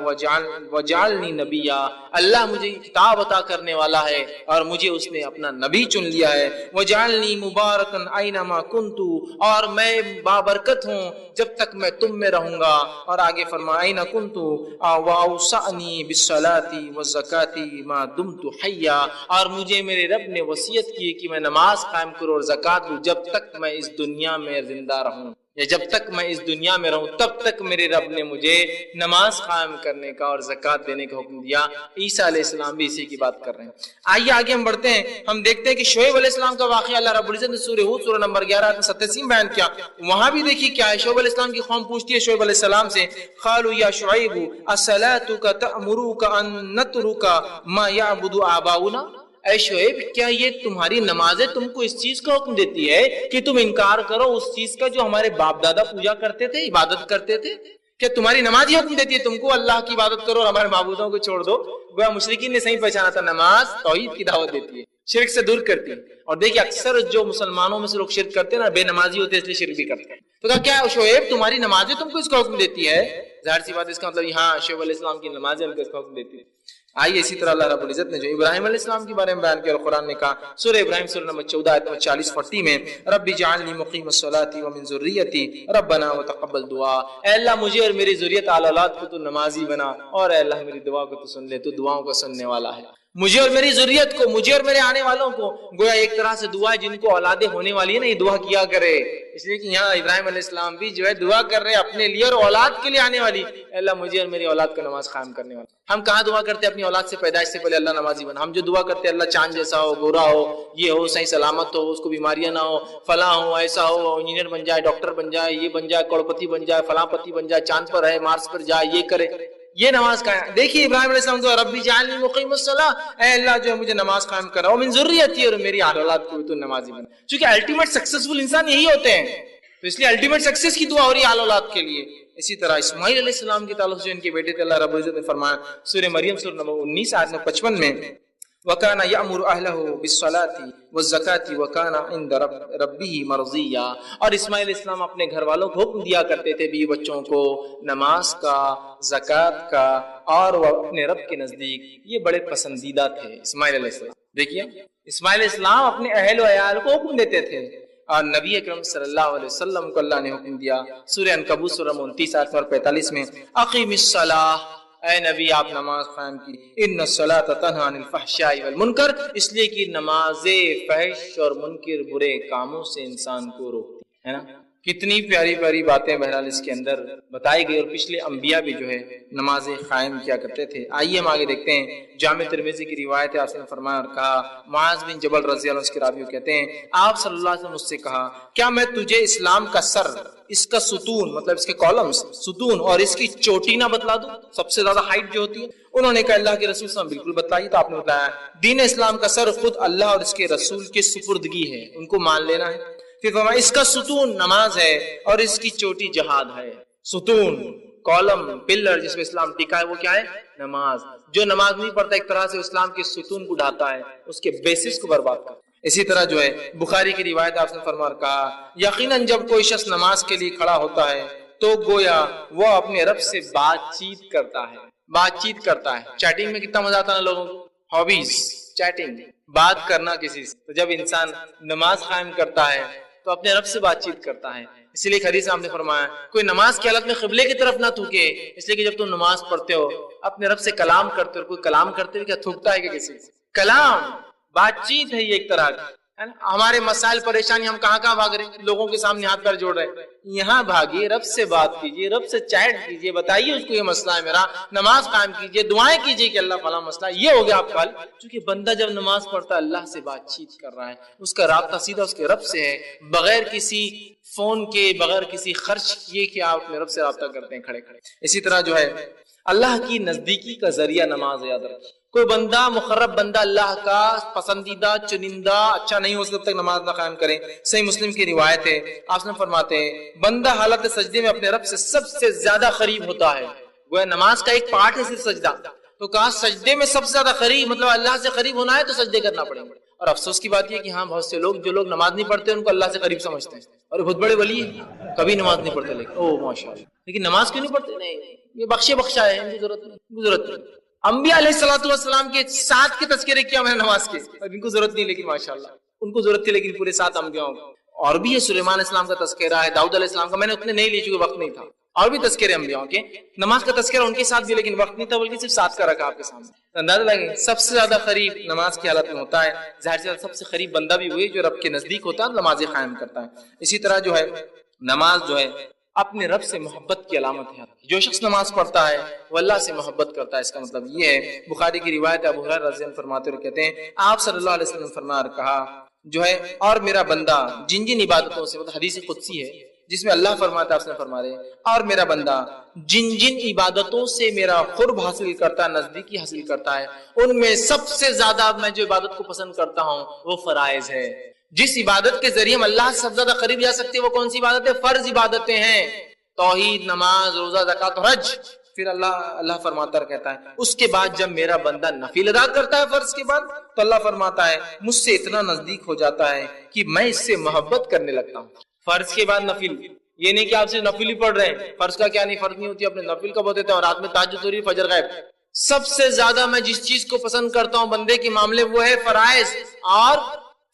وجعلنی نبیا، اللہ مجھے کتاب عطا کرنے والا ہے اور مجھے اس نے اپنا نبی چن لیا ہے، وجعلنی مبارکا اینما کنت، اور میں بابرکت ہوں جب تک میں تم میں رہوں گا، اور آگے فرمایا اینا کنت واوصانی بالصلاۃ والزکاۃ ما دمت حیا، اور مجھے میرے رب نے وصیت کی کہ میں نماز قائم کروں اور زکات دوں جب تک میں اس دنیا میں زندہ رہوں، یا جب تک میں اس دنیا میں رہوں تب تک میرے رب نے مجھے نماز قائم کرنے کا اور زکات دینے کا حکم دیا۔ عیسیٰ علیہ السلام بھی اسی کی بات کر رہے ہیں۔ آئیے آگے ہم بڑھتے ہیں، ہم دیکھتے ہیں کہ شعیب علیہ السلام کا واقعہ اللہ رب العزت نے سورہ ہود سورہ نمبر 11 میں 87 بیان کیا۔ وہاں بھی دیکھیے کیا ہے، شعیب علیہ السلام کی قوم پوچھتی ہے شعیب علیہ السلام سے قالوا یا شعیب اصلاتک تأمرک ان نترک ما یعبد آباؤنا، اے شعیب کیا یہ تمہاری نمازیں تم کو اس چیز کا حکم دیتی ہے کہ تم انکار کرو اس چیز کا جو ہمارے باپ دادا پوجا کرتے تھے، عبادت کرتے تھے؟ کیا تمہاری نماز یہ حکم دیتی ہے تم کو اللہ کی عبادت کرو اور ہمارے معبودوں کو چھوڑ دو؟ گویا مشرکین نے صحیح پہچانا تھا، نماز توحید کی دعوت دیتی ہے، شرک سے دور کرتی ہے۔ اور دیکھیے اکثر جو مسلمانوں میں سے لوگ شرک کرتے ہیں نا، بے نمازی ہوتے ہیں اس لیے شرک بھی کرتے ہیں۔ تو کہا کیا شعیب تمہاری نمازیں تم کو اس کا حکم دیتی ہے؟ ظاہر سی بات ہے، اس کا مطلب ہاں شعیب علیہ السلام کی نمازیں ان کو اس کا حکم دیتی ہے۔ آئیے اسی طرح اللہ رب العزت نے جو ابراہیم علیہ السلام کے بارے میں بیان کیا اور قرآن نے کہا سورہ ابراہیم سورہ نمبر 14 آیت 40 میں رب اجعلنی مقیم الصلاۃ ومن ذریتی ربنا وتقبل دعا، اے اللہ مجھے اور میری ذریت آل اولاد کو تو نمازی بنا، اور اے اللہ میری دعا کو تو سن لے، تو دعاؤں کو سننے والا ہے۔ مجھے اور میری ذریت کو، مجھے اور میرے آنے والوں کو، گویا ایک طرح سے دعا ہے جن کو اولادیں ہونے والی ہے نا، یہ دعا کیا کرے، اس لیے کہ یہاں ابراہیم علیہ السلام بھی جو ہے دعا کر رہے اپنے لیے اور اولاد کے لیے آنے والی، اے اللہ مجھے اور میری اولاد کو نماز قائم کرنے والا۔ ہم کہاں دعا کرتے ہیں اپنی اولاد سے پیدائش سے پہلے اللہ نمازی بنا، ہم جو دعا کرتے ہیں اللہ چاند جیسا ہو، گورا ہو، یہ ہو، صحیح سلامت ہو، اس کو بیماریاں نہ ہو، فلاں ہو، ایسا ہو، انجینئر بن جائے، ڈاکٹر بن جائے، یہ بن جائے، کروڑپتی بن جائے، فلاں پتی بن جائے، چاند پر ہے، مارس پر جائے، یہ کرے، یہ نماز کا ہے۔ دیکھیے ابراہیم علیہ السلام کو رب اجعلنی مقیم الصلاۃ، اے اللہ جو ہے مجھے نماز قائم کرا، اور من ذریتی، اور میری اولاد کو بھی تو نمازی بنا، چونکہ الٹیمیٹ سکسیسفل انسان یہی ہوتے ہیں، تو اس لیے الٹیمیٹ سکسیس کی دعا ہو رہی ہے آل اولاد کے لیے۔ اسی طرح اسماعیل علیہ السلام کے تعلق سے ان کے بیٹے تھے، اللہ رب العزت نے فرمایا سورہ مریم سورہ نمبر 19 آیت 55 میں وَكَانَ يَأْمُرُ أَهْلَهُ بِالصَّلَاةِ وَالزَّكَاةِ وَكَانَ عِندَ رَبِّهِ مَرْضِيًّا، اور اسماعیل علیہ السلام اپنے گھر والوں کو حکم دیا کرتے تھے بیوی بچوں کو نماز کا، زکوٰۃ کا، اور وہ اپنے رب کے نزدیک یہ بڑے پسندیدہ تھے اسماعیل علیہ السلام۔ دیکھیے اسماعیل علیہ السلام اپنے اہل و عیال کو حکم دیتے تھے، اور نبی اکرم صلی اللہ علیہ وسلم کو اللہ نے حکم دیا سورہ عنکبوت سورہ 29 آیت 45 میں اقیم الصلاۃ، اے نبی آپ نماز قائم کی، ان الصلاۃ تنہی عن الفحشاء والمنکر، اس لیے کہ نماز فحش اور منکر برے کاموں سے انسان کو روکتی ہے نا۔ کتنی پیاری پیاری باتیں بہرحال اس کے اندر بتائی گئی، اور پچھلے انبیاء بھی جو ہے نماز قائم کیا کرتے تھے۔ آئیے ہم آگے دیکھتے ہیں، جامع ترمذی کی روایت ہے، آپ نے فرمایا اور کہا، معاذ بن جبل رضی اللہ عنہ اس کے راوی کہتے ہیں، آپ صلی اللہ علیہ وسلم مجھ سے کہا، کیا میں تجھے اسلام کا سر، اس کا ستون مطلب اس کے کالمز، ستون اور اس کی چوٹی نہ بتلا دوں، سب سے زیادہ ہائٹ جو ہوتی ہے؟ انہوں نے کہا اللہ کے رسول صلی اللہ علیہ وسلم بالکل بتلائیے۔ تو آپ نے بتایا دین اسلام کا سر خود اللہ اور اس کے رسول کے سپردگی ہے، ان کو مان لینا ہے۔ پھر فرمایا اس کا ستون نماز ہے اور اس کی چوٹی جہاد ہے۔ ستون، کالم، پلر جس میں اسلام ٹکا ہے وہ کیا ہے؟ نماز۔ جو نماز نہیں پڑھتا ایک طرح سے اسلام کے ستون کو ڈھاتا ہے، اس کے بیسس کو برباد کرتا ہے۔ اسی طرح جو ہے بخاری کی روایت آپ نے فرمایا کہا، یقیناً جب کوئی شخص نماز کے لیے کھڑا ہوتا ہے تو گویا وہ اپنے رب سے بات چیت کرتا ہے۔ بات چیت کرتا ہے، چیٹنگ میں کتنا مزہ آتا ہے لوگوں کو، ہابیز چیٹنگ، بات کرنا کسی سے۔ تو جب انسان نماز قائم کرتا ہے تو اپنے رب سے بات چیت کرتا ہے۔ اسی لیے حدیث آپ نے فرمایا کوئی نماز کی حالت میں قبلے کی طرف نہ تھوکے، اس لیے کہ جب تم نماز پڑھتے ہو اپنے رب سے کلام کرتے ہو، کوئی کلام کرتے ہوئے کیا تھوکتا ہے کہ کسی سے؟ کلام، بات چیت ہے یہ ایک طرح کی۔ ہمارے مسائل پریشانی ہم کہاں کہاں بھاگ رہے ہیں، لوگوں کے سامنے ہاتھ پیر جوڑ رہے ہیں۔ یہاں بھاگیے، رب سے بات کیجیے، رب سے چیٹ کیجیے، بتائیے اس کو یہ مسئلہ ہے میرا، نماز قائم کیجیے، دعائیں کیجیے کہ اللہ فلاں مسئلہ، یہ ہو گیا آپ کا حل۔ کیونکہ بندہ جب نماز پڑھتا ہے اللہ سے بات چیت کر رہا ہے، اس کا رابطہ سیدھا اس کے رب سے ہے، بغیر کسی فون کے، بغیر کسی خرچ کیے کہ آپ اپنے رب سے رابطہ کرتے ہیں کھڑے کھڑے۔ اسی طرح جو ہے اللہ کی نزدیکی کا ذریعہ نماز، یاد رکھیے۔ کوئی بندہ مقرب بندہ اللہ کا پسندیدہ چنندہ اچھا نہیں ہو جب تک نماز نہ قائم کرے۔ صحیح مسلم کی روایت ہے، آپ نے فرماتے ہیں بندہ حالت سجدے میں اپنے رب سے سب سے زیادہ قریب ہوتا ہے۔ وہ نماز کا ایک پارٹ ہے صرف سجدہ، تو کہا سجدے میں سب سے زیادہ قریب، مطلب اللہ سے قریب ہونا ہے تو سجدے کرنا پڑے گا۔ اور افسوس کی بات یہ کہ ہاں بہت سے لوگ جو لوگ نماز نہیں پڑھتے ان کو اللہ سے قریب سمجھتے ہیں، اور بہت بڑے ولی ہیں کبھی نماز نہیں پڑھتے، لیکن او ماشاءاللہ، لیکن نماز کیوں نہیں پڑھتے؟ نہیں، یہ بخشا ہے، ان کی ضرورت نہیں۔ انبیاء علیہ الصلوۃ والسلام کے 7 کے تذکرے کیا میں نے نماز کے، اور ان کو ضرورت نہیں، لیکن ماشاءاللہ ان کو ضرورت تھی، لیکن پورے 7 انبیاء اور بھی ہے۔ سلیمان علیہ السلام کا تذکرہ ہے، داؤد علیہ السلام کا، میں نے اتنے نہیں لیے چونکہ وقت نہیں تھا، اور بھی تذکرے انبیاء کے۔ نماز کا تذکرہ ان کے ساتھ بھی، لیکن وقت نہیں تھا، بلکہ صرف 7 کا رکھا آپ کے سامنے۔ اندازہ لگے سب سے زیادہ قریب نماز کی حالت میں ہوتا ہے، ظاہر سے سب سے قریب بندہ بھی وہی جو رب کے نزدیک ہوتا ہے، نماز قائم کرتا ہے۔ اسی طرح جو ہے نماز جو ہے اپنے رب سے محبت کی علامت ہے۔ جو شخص نماز پڑھتا ہے وہ اللہ سے محبت کرتا ہے، اس کا مطلب یہ ہے۔ بخاری کی روایت ابو ہریرہ رضی اللہ عنہ فرماتے ہوئے کہتے ہیں آپ صلی اللہ علیہ وسلم نے فرمایا اور کہا جو ہے اور میرا بندہ جن جن عبادتوں سے، مطلب حدیث قدسی ہے جس میں اللہ فرماتا ہے، آپ نے فرمایا اور میرا بندہ جن جن عبادتوں سے میرا قرب حاصل کرتا ہے، نزدیکی حاصل کرتا ہے، ان میں سب سے زیادہ میں جو عبادت کو پسند کرتا ہوں وہ فرائض ہے۔ جس عبادت کے ذریعے ہم اللہ سے سب سے زیادہ قریب جا سکتے ہیں وہ کون سی عبادت ہے؟ فرض عبادتیں ہیں، توحید، نماز، روزہ، زکوٰۃ اور حج۔ پھر اللہ فرماتا کہتا ہے اس کے بعد جب میرا بندہ نفل ادا کرتا ہے فرض کے بعد، تو اللہ فرماتا ہے مجھ سے اتنا نزدیک ہو جاتا ہے کہ میں اس سے محبت کرنے لگتا ہوں۔ فرض کے بعد نفل، یہ نہیں کہ آپ سے نفل ہی پڑھ رہے ہیں، فرض کا کیا نہیں، فرض نہیں ہوتی، اپنے نفل کا بہت اور رات میں تہجد ہو رہی، فجر غائب۔ سب سے زیادہ میں جس چیز کو پسند کرتا ہوں بندے کے معاملے وہ ہے فرائض، اور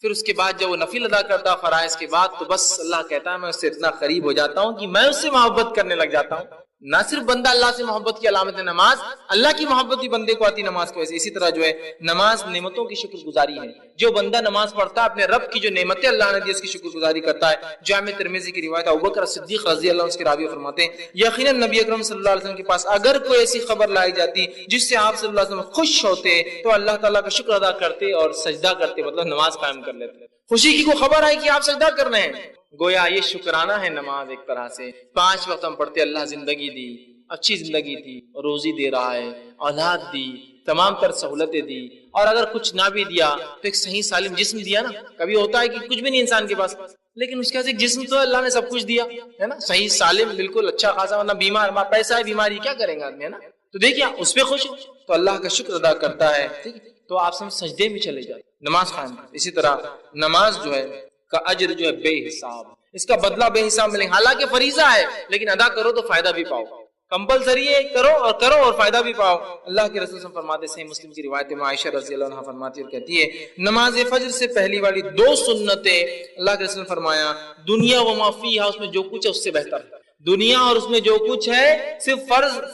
پھر اس کے بعد جب وہ نفل ادا کرتا فرائض کے بعد تو بس اللہ کہتا ہے میں اس سے اتنا قریب ہو جاتا ہوں کہ میں اس سے محبت کرنے لگ جاتا ہوں۔ نہ صرف بندہ اللہ سے محبت کی علامت ہے نماز، اللہ کی محبت بھی بندے کو آتی نماز کی وجہ سے۔ اسی طرح جو ہے نماز نعمتوں کی شکر گزاری ہے۔ جو بندہ نماز پڑھتا ہے اپنے رب کی جو نعمتیں اللہ نے دی اس کی شکر گزاری کرتا ہے۔ جامع ترمذی کی روایت ابوبکر صدیق رضی اللہ عنہ اس کے راوی فرماتے ہیں یقیناً نبی اکرم صلی اللہ علیہ وسلم کے پاس اگر کوئی ایسی خبر لائی جاتی جس سے آپ صلی اللہ علیہ وسلم خوش ہوتے تو اللہ تعالیٰ کا شکر ادا کرتے اور سجدہ کرتے، مطلب نماز قائم کر لیتے۔ خوشی کی کوئی خبر آئی کہ آپ سجدہ کر رہے ہیں، گویا یہ شکرانہ ہے نماز ایک طرح سے۔ 5 وقت ہم پڑھتے، اللہ زندگی دی، اچھی زندگی دی، روزی دے رہا ہے، اولاد دی، تمام تر سہولتیں دی، اور اگر کچھ نہ بھی دیا تو ایک صحیح سالم جسم دیا نا۔ کبھی ہوتا ہے کہ کچھ بھی نہیں انسان کے پاس، لیکن اس کے پاس ایک جسم تو اللہ نے سب کچھ دیا ہے نا، صحیح سالم بالکل اچھا خاصا، ورنہ بیمار، پیسہ ہے بیماری کیا کریں گے آدمی، ہے نا۔ تو دیکھیے اس پہ خوش ہو تو اللہ کا شکر ادا کرتا ہے، ٹھیک ہے، تو آپ سب سجدے میں چلے جائیں، نماز قائم۔ اسی طرح نماز جو ہے کا اجر جو ہے بے حساب، اس کا بدلہ بے حساب ملے گا۔ حالانکہ فریضہ ہے لیکن ادا کرو تو فائدہ بھی پاؤ، کمپلسری ہے، کرو اور فائدہ بھی پاؤ۔ اللہ کے رسول فرماتے، صحیح مسلم کی روایت میں عائشہ رضی اللہ عنہا فرماتی اور کہتی ہے نماز فجر سے پہلی والی 2 سنتیں اللہ کے رسول نے فرمایا دنیا و ما فیہا، اس میں جو کچھ ہے اس سے بہتر ہے۔ دنیا اور اس میں جو کچھ ہے، صرف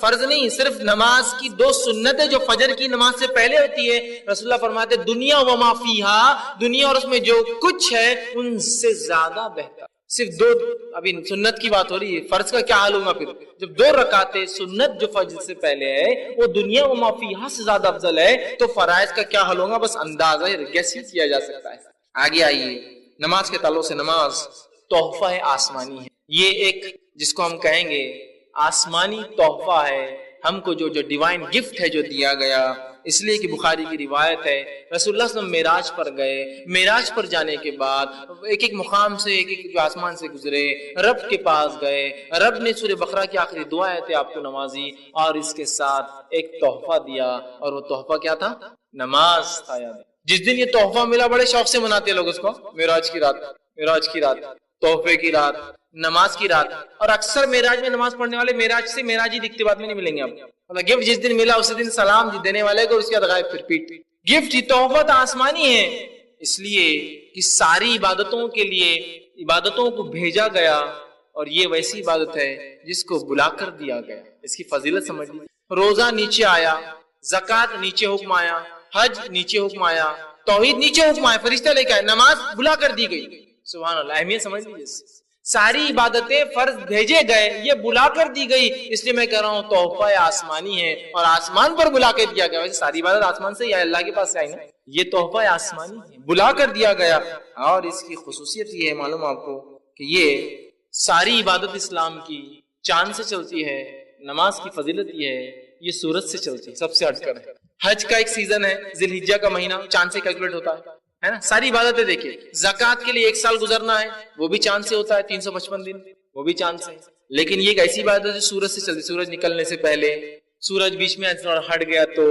فرض نہیں، صرف نماز کی 2 سنتیں جو فجر کی نماز سے پہلے ہوتی ہے، رسول اللہ فرماتے دنیا و ما فیہا، دنیا اور اس میں جو کچھ ہے ان سے زیادہ بہتر، صرف 2, ابھی سنت کی بات ہو رہی ہے, فرض کا کیا حال ہوگا پھر جب 2 رکعتیں سنت جو فجر سے پہلے ہے وہ دنیا و ما فیہا سے زیادہ افضل ہے, تو فرائض کا کیا حال ہوگا, بس اندازہ گیس کیا جا سکتا ہے. آگے آئیے, نماز کے تعلق سے نماز تحفہ آسمانی ہے. یہ ایک جس کو ہم کہیں گے آسمانی تحفہ ہے ہم کو, جو ڈیوائن گفٹ ہے جو دیا گیا. اس لیے کہ بخاری کی روایت ہے رسول اللہ صلی اللہ علیہ وسلم معراج پر گئے, معراج پر جانے کے بعد ایک ایک مقام سے ایک ایک جو آسمان سے گزرے, رب کے پاس گئے, رب نے سورہ بقرہ کی آخری دعا تھے آپ کو نمازی, اور اس کے ساتھ ایک تحفہ دیا, اور وہ تحفہ کیا تھا, نماز تھا. جس دن یہ تحفہ ملا بڑے شوق سے مناتے لوگ اس کو, معراج کی رات, معراج کی رات, تحفے کی رات, نماز کی رات. اور اکثر معراج میں نماز پڑھنے والے معراج سے معراجی دکھتے بعد میں نہیں ملیں گے آپ. گفٹ جس دن ملا اسی دن سلام دینے والے کو, اس کے بعد غائب پھر پیٹ. گفٹ ہی تحفہ آسمانی ہے, اس لیے کہ ساری عبادتوں کے لیے عبادتوں کو بھیجا گیا, اور یہ ویسی عبادت ہے جس کو بلا کر دیا گیا. اس کی فضیلت سمجھ لیجیے. روزہ نیچے آیا, زکوٰۃ نیچے حکم آیا, حج نیچے حکم آیا, توحید نیچے حکم آیا, فرشتہ لے کے آئے, نماز بلا کر دی گئی. سبحان اللہ, اہمیت سمجھ لیجیے. ساری عبادتیں فرض بھیجے گئے, یہ بلا کر دی گئی. اس لیے میں کہہ رہا ہوں تحفہ آسمانی ہے, اور آسمان پر بلا کے دیا گیا. ویسے ساری عبادت آسمان سے یا اللہ کے پاس سے آئی نا, یہ تحفہ آسمانی ہے, بلا کر دیا گیا. اور اس کی خصوصیت یہ ہے, معلوم آپ کو, کہ یہ ساری عبادت اسلام کی چاند سے چلتی ہے. نماز کی فضیلت یہ ہے یہ سورج سے چلتی ہے, سب سے ہٹ کر ہے. حج کا ایک سیزن ہے, ذی الحجہ کا مہینہ, چاند سے کیلکولیٹ ہوتا ہے نا. ساری عبادتیں دیکھیے, زکوٰۃ کے لیے 1 سال گزرنا ہے, وہ بھی چاند سے ہوتا ہے, 355 دن, وہ بھی چاند سے. لیکن یہ ایک ایسی عبادت ہے جو سورج سے چلتی, سورج نکلنے سے پہلے, سورج بیچ میں ہٹ گیا تو,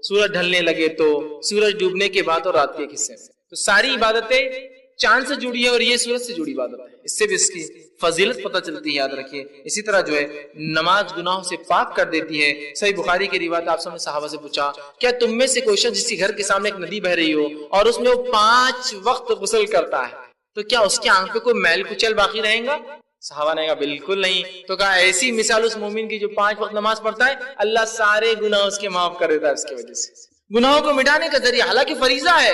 سورج ڈھلنے لگے تو, سورج ڈوبنے کے بعد, اور رات کے ایک حصے میں. تو ساری عبادتیں چاند سے جڑی ہے, اور یہ سورج سے جڑی عبادت ہے. اس سے بھی اس کی فضیلت پتہ چلتی ہے, یاد رکھیے. اسی طرح جو ہے نماز گناہوں سے پاک کر دیتی ہے. صحیح بخاری کی روایت, آپ نے صحابہ سے پوچھا کیا تم میں سے کوئی شخص جس کے گھر کے سامنے ایک ندی بہ رہی ہو اور اس میں وہ 5 وقت غسل کرتا ہے, تو کیا اس کے آنکھ پہ کوئی میل کچل باقی رہیں گا؟ صحابہ نے کہا بالکل نہیں. تو کہا ایسی مثال اس مومن کی جو 5 وقت نماز پڑھتا ہے, اللہ سارے گناہ اس کے معاف کر دیتا ہے. اس کی وجہ سے گناہوں کو مٹانے کا ذریعہ, حالانکہ فریضہ ہے,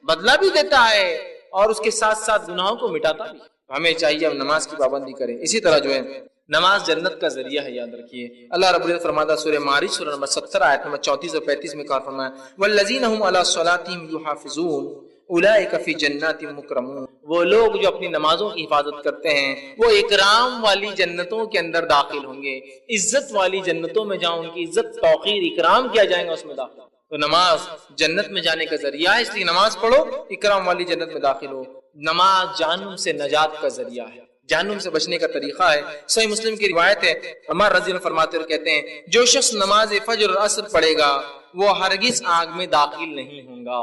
بدلہ بھی دیتا ہے, اور اس کے ساتھ ساتھ گناہوں کو مٹاتا بھی. ہمیں چاہیے ہم نماز کی پابندی کریں. اسی طرح جو ہے نماز جنت کا ذریعہ ہے, یاد رکھیے. اللہ رب العزت فرماتا ہے سورہ معارج سورہ نمبر 70 آیت نمبر 34 اور 35 میں کہا فرمایا والذین هم علی صلاتهم یحافظون اولئک فی جنات مکرمون. وہ لوگ جو اپنی نمازوں کی حفاظت کرتے ہیں وہ اکرام والی جنتوں کے اندر داخل ہوں گے, عزت والی جنتوں میں جہاں ان کی عزت توقیر اکرام کیا جائے گا اس میں داخل. تو نماز جنت میں جانے کا ذریعہ ہے, اس لیے نماز پڑھو, اکرام والی جنت میں داخل ہو. نماز جہنم سے نجات کا ذریعہ ہے, جہنم سے بچنے کا طریقہ ہے. صحیح مسلم کی روایت ہے, عمر رضی اللہ عنہ فرماتے ہوئے کہتے ہیں جو شخص نماز فجر اور عصر پڑھے گا وہ ہرگز آگ میں داخل نہیں ہوگا.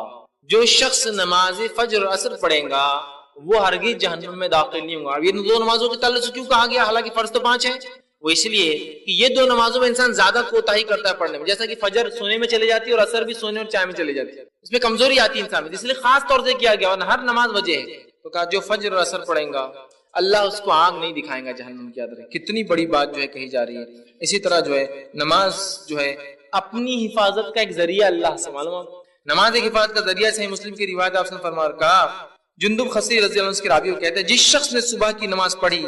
جو شخص نماز فجر اور عصر پڑھے گا وہ ہرگز جہنم میں داخل نہیں ہوگا. یہ 2 نمازوں کے تعلق سے کیوں کہا گیا, حالانکہ فرض تو 5 ہیں؟ وہ اس لیے کہ یہ 2 نمازوں میں انسان زیادہ کوتاہی کرتا ہے پڑھنے میں. جیسا کہ فجر سونے میں چلے جاتی ہے اور عصر بھی سونے اور چائے میں چلے جاتی ہے, اس میں کمزوری آتی ہے انسان میں, اس لیے خاص طور سے کیا گیا. اور ہر نماز وجہ ہے, تو کہا جو فجر اور عصر پڑھیں گا اللہ اس کو آگ نہیں دکھائیں گا جہنم کی. یاد رکھیں کتنی بڑی بات جو ہے کہی جا رہی ہے. اسی طرح جو ہے نماز جو ہے اپنی حفاظت کا ایک ذریعہ اللہ سے, معلوم نماز ایک حفاظت کا ذریعہ. صحیح مسلم کی روایت آپ نے فرمایا کہا جندب خصی رضی اللہ عنہ کے راوی کہتے ہیں جس شخص نے صبح کی نماز پڑھی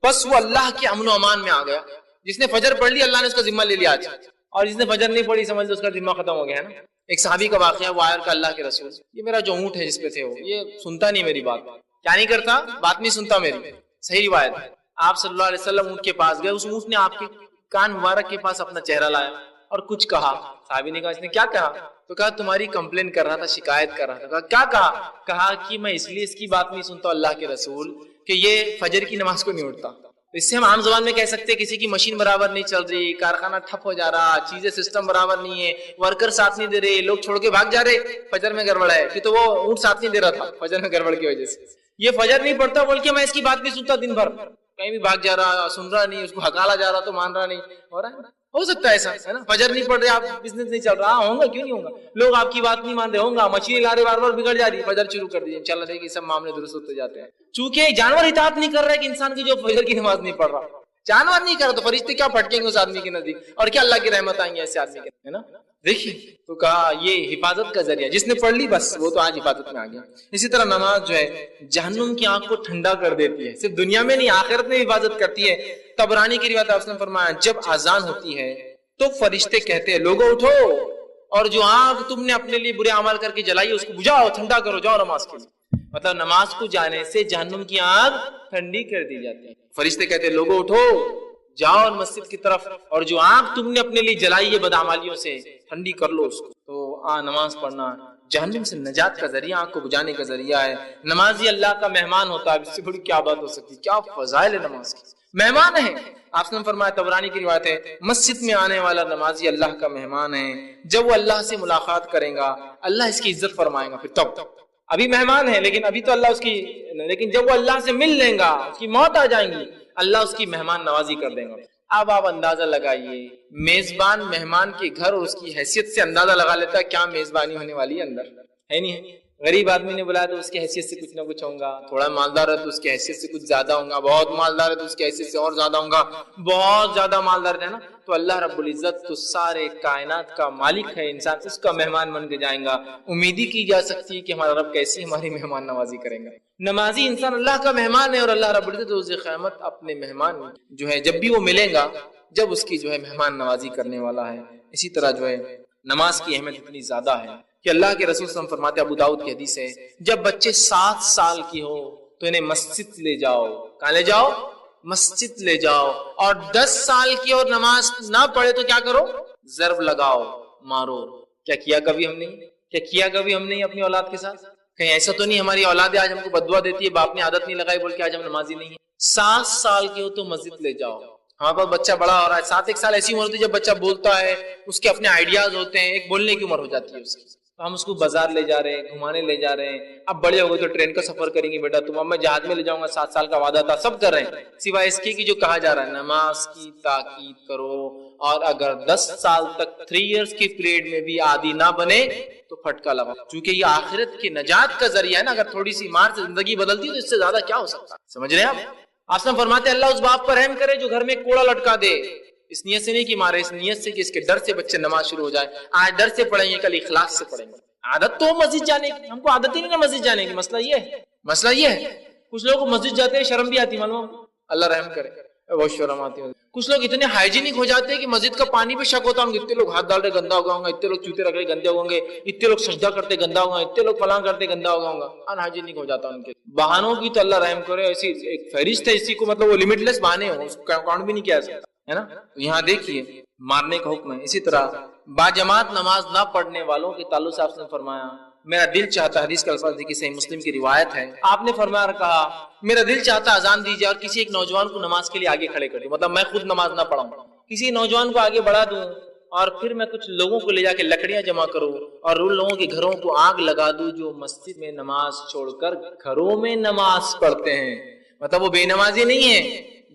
بس وہ اللہ کے امن و امان میں آ گیا. جس نے فجر پڑھ لی اللہ نے اس کا ذمہ لے لیا آج, اور جس نے فجر نہیں پڑھی سمجھ لو اس کا ذمہ ختم ہو گیا ہے نا. ایک صحابی کا واقعہ, وہ آیا کہ اللہ کے رسول یہ میرا جو اونٹ ہے جس پہ تھے وہ یہ سنتا نہیں میری بات, کیا نہیں کرتا, بات نہیں سنتا میری. صحیح روایت, آپ صلی اللہ علیہ وسلم اونٹ کے پاس گئے, اس اونٹ نے آپ کے کان مبارک کے پاس اپنا چہرہ لایا اور کچھ کہا. صحابی نے کہا اس نے کیا کہا, تو کہا تمہاری کمپلین کر رہا تھا, شکایت کر رہا تھا. کیا کہا, کہا کہ میں اس لیے اس کی بات نہیں سنتا اللہ کے رسول کہ یہ فجر کی نماز کو نہیں اٹھتا. اس سے ہم عام زبان میں کہہ سکتے ہیں کسی کی مشین برابر نہیں چل رہی, کارخانہ ٹھپ ہو جا رہا, چیزیں سسٹم برابر نہیں ہے, ورکر ساتھ نہیں دے رہے, لوگ چھوڑ کے بھاگ جا رہے, فجر میں گڑبڑ ہے. کہ تو وہ اونٹ ساتھ نہیں دے رہا تھا فجر میں گڑبڑ کی وجہ سے, یہ فجر نہیں پڑھتا بول کے میں اس کی بات نہیں سنتا, دن بھر کہیں بھی بھاگ جا رہا, سن رہا نہیں, اس کو ہکالا جا رہا تو مان رہا نہیں. ہو رہا ہے, ہو سکتا ہے ایسا ہے نا. فجر نہیں پڑھ رہے آپ, بزنس نہیں چل رہا, ہوگا کیوں نہیں ہوگا, لوگ آپ کی بات نہیں مان رہے, ہوگا مچھلی لا رہے بار بار بگڑ جا رہی, فجر شروع کر دیجیے انشاءاللہ دیکھیے سب معاملے درست ہوتے جاتے ہیں. چونکہ جانور اطاعت نہیں کر رہا ہے کہ انسان کی جو فجر کی نماز نہیں پڑھ رہا, جانور نہیں کر رہا تو فرشتے کیا پھٹکیں گے اس آدمی کے نزدیک, اور کیا اللہ کی رحمت آئیں گے ایسے آدمی کے, ہے نا. دیکھیے تو کہا یہ حفاظت کا ذریعہ، جس نے پڑھ لی بس وہ تو آج حفاظت میں آ گیا۔ اسی طرح نماز جو ہے جہنم کی آنکھ کو ٹھنڈا کر دیتی ہے، صرف دنیا میں نہیں آخرت میں حفاظت کرتی ہے۔ طبرانی کی روایت آپ نے فرمایا جب اذان ہوتی ہے تو فرشتے کہتے ہیں لوگوں اٹھو اور جو آگ تم نے اپنے لیے برے اعمال کر کے جلائی اس کو بجھاؤ، ٹھنڈا کرو، جاؤ نماز کے لیے۔ مطلب نماز کو جانے سے جہنم کی آگ ٹھنڈی کر دی جاتی ہے۔ فرشتے کہتے ہیں لوگوں اٹھو جاؤ مسجد کی طرف اور جو آگ تم نے اپنے لیے جلائی ہے بدعمالیوں سے ٹھنڈی کر لو اس کو۔ تو نماز پڑھنا جہنم سے نجات کا ذریعہ، آنکھ کو بجانے کا ذریعہ ہے۔ نمازی اللہ کا مہمان ہوتا ہے، اس سے بڑی کیا بات ہو سکتی، کیا فضائل ہے نماز کی، مہمان ہے۔ آپ نے فرمایا طبرانی کی روایت ہے مسجد میں آنے والا نمازی اللہ کا مہمان ہے، جب وہ اللہ سے ملاقات کرے گا اللہ اس کی عزت فرمائے گا۔ پھر تب ابھی مہمان ہے لیکن ابھی تو اللہ اس کی، لیکن جب وہ اللہ سے مل لیں گا اس کی موت آ جائیں گی اللہ اس کی مہمان نوازی کر دیں گا۔ اب آپ اندازہ لگائیے میزبان مہمان کے گھر اور اس کی حیثیت سے اندازہ لگا لیتا ہے کیا میزبانی ہونے والی ہے اندر، ہے نہیں ہے؟ غریب آدمی نے بلایا تو اس کی حیثیت سے کچھ نہ کچھ ہوگا، تھوڑا مالدار ہے تو اس کی حیثیت سے کچھ زیادہ ہوگا، بہت مالدار ہے تو اس کی حیثیت سے اور زیادہ ہوگا، بہت زیادہ مالدار ہے نا تو اللہ رب العزت تو سارے کائنات کا مالک ہے، انسان اس کا مہمان بن کے جائیں گا۔ امید ہی کی جا سکتی ہے کہ ہمارا رب کیسی ہماری مہمان نوازی کریں گا۔ نمازی انسان اللہ کا مہمان ہے اور اللہ رب العزت روز قیامت اپنے مہمان جو ہے جب بھی وہ ملے گا جب اس کی جو ہے مہمان نوازی کرنے والا ہے۔ اسی طرح جو ہے نماز کی اہمیت اتنی زیادہ ہے کہ اللہ کے رسول صلی اللہ علیہ وسلم فرماتے ہیں، ابو داؤد کی حدیث ہے جب بچے 7 سال کی ہو تو انہیں مسجد لے جاؤ۔ کہاں لے جاؤ؟ مسجد لے جاؤ۔ اور 10 سال کی اور نماز نہ پڑھے تو کیا کرو؟ ضرب لگاؤ، مارو۔ کیا کیا کبھی ہم نے اپنی اولاد کے ساتھ؟ کہیں ایسا تو نہیں ہماری اولاد آج ہم کو بددعا دیتی ہے باپ نے عادت نہیں لگائی بول کے آج ہم نمازی نہیں ہیں؟ 7 سال کے ہو تو مسجد لے جاؤ۔ ہمارے پاس بچہ بڑا ہو رہا ہے، 7 سال ایسی عمر ہوتی ہے جب بچہ بولتا ہے، اس کے اپنے آئیڈیاز ہوتے ہیں، ایک بولنے کی عمر ہو جاتی ہے اس کی، تو ہم اس کو بازار لے جا رہے ہیں، گھمانے لے جا رہے ہیں۔ اب بڑے ہو گئے تو ٹرین کا سفر کریں گے بیٹا تم، اب میں جہاز میں لے جاؤں گا، 7 سال کا وعدہ تھا، سب کر رہے ہیں سوائے اس کی کہ جو کہا جا رہا ہے نماز کی تاکید کرو، اور اگر 10 سال تک 3 ایئرس کی پیریڈ میں بھی عادی نہ بنے تو پھٹکا لگا، چونکہ یہ آخرت کی نجات کا ذریعہ ہے نا۔ اگر تھوڑی سی مار سے زندگی بدلتی ہے تو اس سے زیادہ کیا ہو سکتا ہے، سمجھ رہے ہیں آپ نے فرماتے ہیں اللہ اس باپ پر رحم کرے جو گھر میں کوڑا لٹکا دے، اس نیت سے نہیں کہ مارے، اس نیت سے کہ اس کے ڈر سے بچے نماز شروع ہو جائے، آج ڈر سے پڑھیں گے کل اخلاص سے پڑھیں گے۔ عادت تو مسجد جانے کی، ہم کو عادت ہی نہیں نا مسجد جانے کی، مسئلہ یہ ہے کچھ لوگ مسجد جاتے ہیں شرم بھی آتی، معلوم اللہ رحم کرے بہت شرم آتی ہے۔ کچھ لوگ اتنے ہائیجینک ہو جاتے ہیں کہ مسجد کا پانی پہ شک ہوتا ہے، اتنے لوگ ہاتھ ڈال رہے گندا ہوگا ہوں گا، اتنے لوگ چوتے رکھ رہے گندے ہوں گے، اتنے لوگ سجدہ کرتے گندا ہوگا، اتنے لوگ فلاں کرتے گندا ہوگا ہوں گا، ان ہائیجینک ہو جاتا ہے ان کے بہانوں کی تو اللہ رحم کرے۔ ایسی ایک فہرست ہے اسی کو، مطلب وہ لمیٹلیس بہانے ہوں، اس کو کاؤنٹ بھی نہیں کیا جا سکتا ہے نا۔ تو یہاں دیکھیے مارنے کا حکم ہے۔ اسی طرح باجماعت نماز نہ پڑھنے والوں کے تعلق سے آپ نے فرمایا میرا دل چاہتا ہے، حدیث کا الفاظ دیکھیے صحیح مسلم کی روایت ہے، آپ نے فرمایا اور کہا میرا دل چاہتا اذان دیجیے اور کسی ایک نوجوان کو نماز کے لیے آگے کھڑے کر دوں، مطلب میں خود نماز نہ پڑھاؤں، کسی نوجوان کو آگے بڑھا دوں اور پھر میں کچھ لوگوں کو لے جا کے لکڑیاں جمع کروں اور ان لوگوں کے گھروں کو آگ لگا دوں جو مسجد میں نماز چھوڑ کر گھروں میں نماز پڑھتے ہیں۔ مطلب وہ بے نمازی نہیں ہے،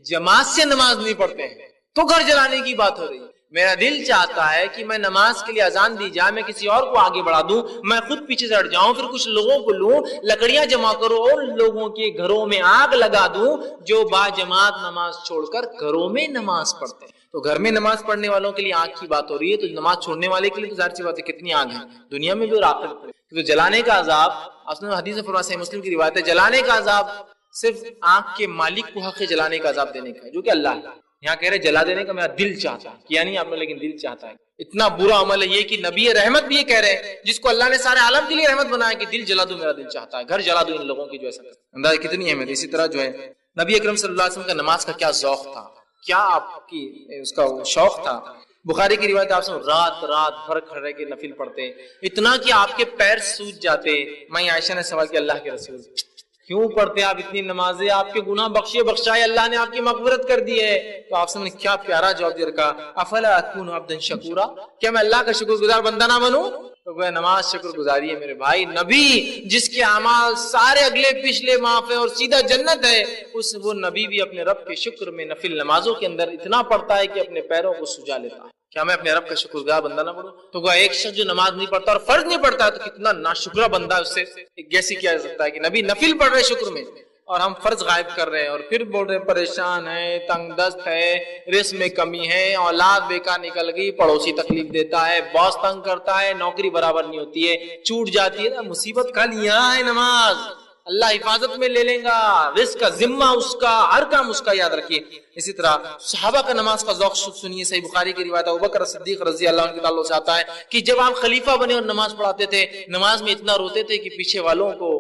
جماعت سے نماز نہیں پڑھتے ہیں، تو گھر جلانے کی بات ہو رہی ہے۔ میرا دل چاہتا ہے کہ میں نماز کے لیے اذان دی جائے، میں کسی اور کو آگے بڑھا دوں، میں خود پیچھے سے ہٹ جاؤں، پھر کچھ لوگوں کو لوں، لکڑیاں جمع کروں اور لوگوں کے گھروں میں آگ لگا دوں جو با جماعت نماز چھوڑ کر گھروں میں نماز پڑھتے ہیں۔ تو گھر میں نماز پڑھنے والوں کے لیے آگ کی بات ہو رہی ہے، تو نماز چھوڑنے والے کے لیے تو ظاہر سی بات ہے کتنی آگ ہے دنیا میں بھی اور آخرت میں۔ تو جلانے کا عذاب اصل میں حدیث فرمایا صحیح مسلم کی روایت ہے، جلانے کا عذاب صرف آنکھ کے مالک کو حق ہے جلانے کا عذاب دینے کا، جو کہ اللہ ہے۔ یہاں کہہ رہے جلا دینے کا میرا دل چاہتا ہے، کیا نہیں آپ نے، لیکن دل چاہتا ہے۔ اتنا برا عمل ہے یہ کہ نبی رحمت بھی یہ کہہ رہے ہیں جس کو اللہ نے سارے عالم کے لیے رحمت بنایا کہ دل جلا دو، میرا دل چاہتا ہے، گھر جلا دو ان لوگوں کی جو ایسا کرتے ہیں۔ اندازہ کتنی اہمیت۔ اسی طرح جو ہے نبی اکرم صلی اللہ علیہ وسلم کا نماز کا کیا ذوق تھا، کیا آپ کی اس کا شوق تھا۔ بخاری کی روایت آپ سے رات بھر کھڑے کے نفل پڑھتے، اتنا کہ آپ کے پیر سوج جاتے۔ میں عائشہ نے سوال کیا اللہ کے رسول کیوں پڑھتے آپ اتنی نمازیں، آپ کے گناہ بخشائے اللہ نے آپ کی مغفرت کر دی ہے۔ تو آپ نے کیا پیارا جواب دے رکھا، افلا اکون عبدا شکورا، کیا میں اللہ کا شکر گزار بندہ نہ بنوں؟ تو وہ نماز شکر گزاری ہے میرے بھائی۔ نبی جس کے اعمال سارے اگلے پچھلے معاف ہیں اور سیدھا جنت ہے، وہ نبی بھی اپنے رب کے شکر میں نفل نمازوں کے اندر اتنا پڑھتا ہے کہ اپنے پیروں کو سجا لیتا ہے۔ کیا میں اپنے رب کا شکر گزار بندہ نہ بنوں؟ تو وہ ایک شخص جو نماز نہیں پڑھتا اور فرض نہیں پڑھتا تو کتنا ناشکرا بندہ، اس سے گیسی کیا جا سکتا ہے کہ نبی نفل پڑھ رہے شکر میں، اور ہم فرض غائب کر رہے ہیں اور پھر بول رہے ہیں پریشان ہے، تنگ دست ہے، رزق میں کمی ہے، اولاد بیکار نکل گئی، پڑوسی تکلیف دیتا ہے، باس تنگ کرتا ہے، نوکری برابر نہیں ہوتی ہے، چھوٹ جاتی ہے، مصیبت کا یہاں ہے نماز، اللہ حفاظت میں لے لیں گا، رزق کا ذمہ اس کا، ہر کام اس کا، یاد رکھیے۔ اسی طرح صحابہ کا نماز کا ذوق سنیے، صحیح بخاری کی روایت ابوبکر صدیق رضی اللہ عنہ کے تعلق سے آتا ہے کہ جب آپ خلیفہ بنے اور نماز پڑھاتے تھے، نماز میں اتنا روتے تھے کہ پیچھے والوں کو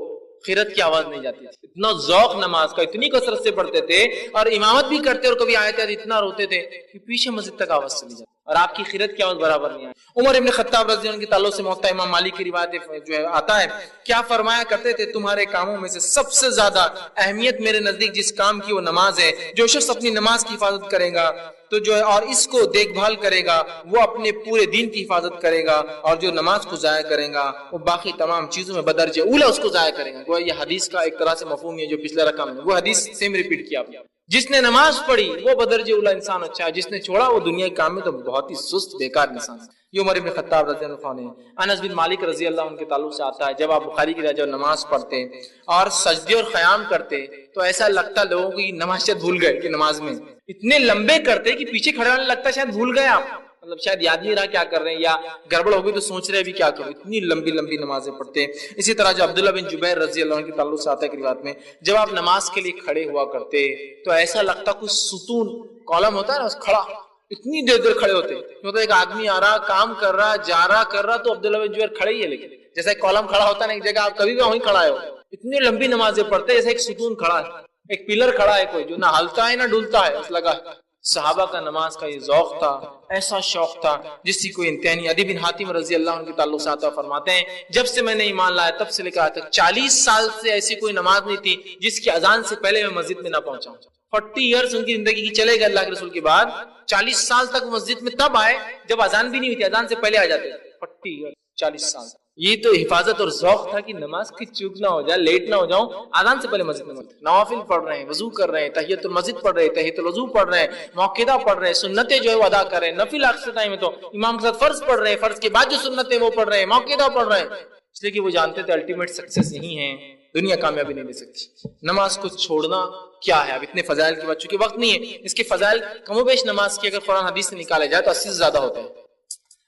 خیرت کی آواز نہیں جاتی تھی، اتنا ذوق نماز کا، اتنی کثرت سے پڑھتے تھے اور امامت بھی کرتے اور کبھی آیت اتنا روتے تھے کہ پیچھے مسجد تک آواز چلی جاتی اور آپ کی خیرت کی آواز برابر نہیں آئی۔ عمر ابن خطاب رضی اللہ عنہ کے تعلق سے موطا امام مالک کی روایت جو ہے آتا ہے، کیا فرمایا کرتے تھے، تمہارے کاموں میں سے سب سے زیادہ اہمیت میرے نزدیک جس کام کی وہ نماز ہے، جو شخص اپنی نماز کی حفاظت کرے گا تو جو ہے اور اس کو دیکھ بھال کرے گا وہ اپنے پورے دین کی حفاظت کرے گا، اور جو نماز کو ضائع کرے گا وہ باقی تمام چیزوں میں بدرجہ اولا اس کو ضائع کرے گا۔ گویا یہ حدیث کا ایک طرح سے مفہوم ہے جو پچھلے رقم میں وہ حدیث سیم ریپیٹ کیا، جس نے نماز پڑھی وہ بدرجہ اولا انسان اچھا ہے، جس نے چھوڑا وہ دنیا کے کام میں تو بہت ہی سست بیکار انسان ہے۔ یہ عمر بن خطاب رضی اللہ عنہ ہے۔ انس بن مالک رضی اللہ عنہ کے تعلق سے آتا ہے، جب آپ بخاری کی جب نماز پڑھتے اور سجدے اور قیام کرتے تو ایسا لگتا لوگوں کی نماز شاید بھول گئے کہ نماز میں اتنے لمبے کرتے کہ پیچھے کھڑے ہونے لگتا شاید بھول گئے آپ، مطلب شاید یاد نہیں رہا کیا کر رہے ہیں یا گڑبڑ ہو گئی تو سوچ رہے بھی کیا کرو، اتنی لمبی لمبی نمازیں پڑھتے۔ اسی طرح جو عبداللہ بن جبیر رضی اللہ عنہ کے تعلق سے آتا ہے کہ روایت میں جب آپ نماز کے لیے کھڑے ہوا کرتے تو ایسا لگتا کچھ ستون کالم ہوتا ہے نا کھڑا، اتنی دیر دیر کھڑے ہوتے، مطلب ایک آدمی آ رہا کام کر رہا جا رہا کر رہا تو عبداللہ بن جبیر کھڑے ہی ہے، لیکن جیسا ایک کالم کھڑا ہوتا ہے نا ایک جگہ آپ کبھی بھی وہیں کھڑا ہو، اتنی لمبی نمازیں پڑھتے جیسے ایک ستون کھڑا ہے، ایک پلر کھڑا ہے کوئی جو نہ ہلتا ہے نہ ڈولتا ہے، اس لگا۔ صحابہ کا نماز کا یہ ذوق تھا، ایسا شوق تھا جس کی کوئی انتہا نہیں۔ عدی بن حاتم رضی اللہ عنہ کے تعلق سے آتا فرماتے ہیں جب سے میں نے ایمان لایا تب سے لے کر آج تک 40 سال سے ایسی کوئی نماز نہیں تھی جس کی اذان سے پہلے میں مسجد میں نہ پہنچا ہوں۔ 40 ایئرز ان کی زندگی کی چلے گئے اللہ کے رسول کے بعد، 40 سال تک مسجد میں تب آئے جب اذان بھی نہیں ہوئی تھی، اذان سے پہلے آ جاتے، 40 ایئر 40 سال۔ یہ تو حفاظت اور ذوق تھا کہ نماز کی چوک نہ ہو جائے، لیٹ نہ ہو جاؤں، اذان سے پہلے مسجد میں نوافل پڑھ رہے ہیں، وضو کر رہے ہیں، تحیۃ المسجد پڑھ رہے ہیں، تحیۃ الوضو پڑھ رہے ہیں، موقعہ پڑھ رہے ہیں، سنتیں جو ہے وہ ادا کر رہے ہیں، نفل اکثر ٹائم میں تو امام کے ساتھ فرض پڑھ رہے ہیں، فرض کے بعد جو سنتیں وہ پڑھ رہے ہیں، موقعہ پڑھ رہے ہیں، اس لیے کہ وہ جانتے تھے الٹیمیٹ سکسیس یہی ہے، دنیا کامیابی نہیں دے سکتی۔ نماز کو چھوڑنا کیا ہے، اب اتنے فضائل کی بات چونکہ وقت نہیں ہے، اس کے فضائل کم و بیش نماز کی اگر قرآن حدیث سے نکالا جائے تو 80 سے زیادہ ہوتے ہیں،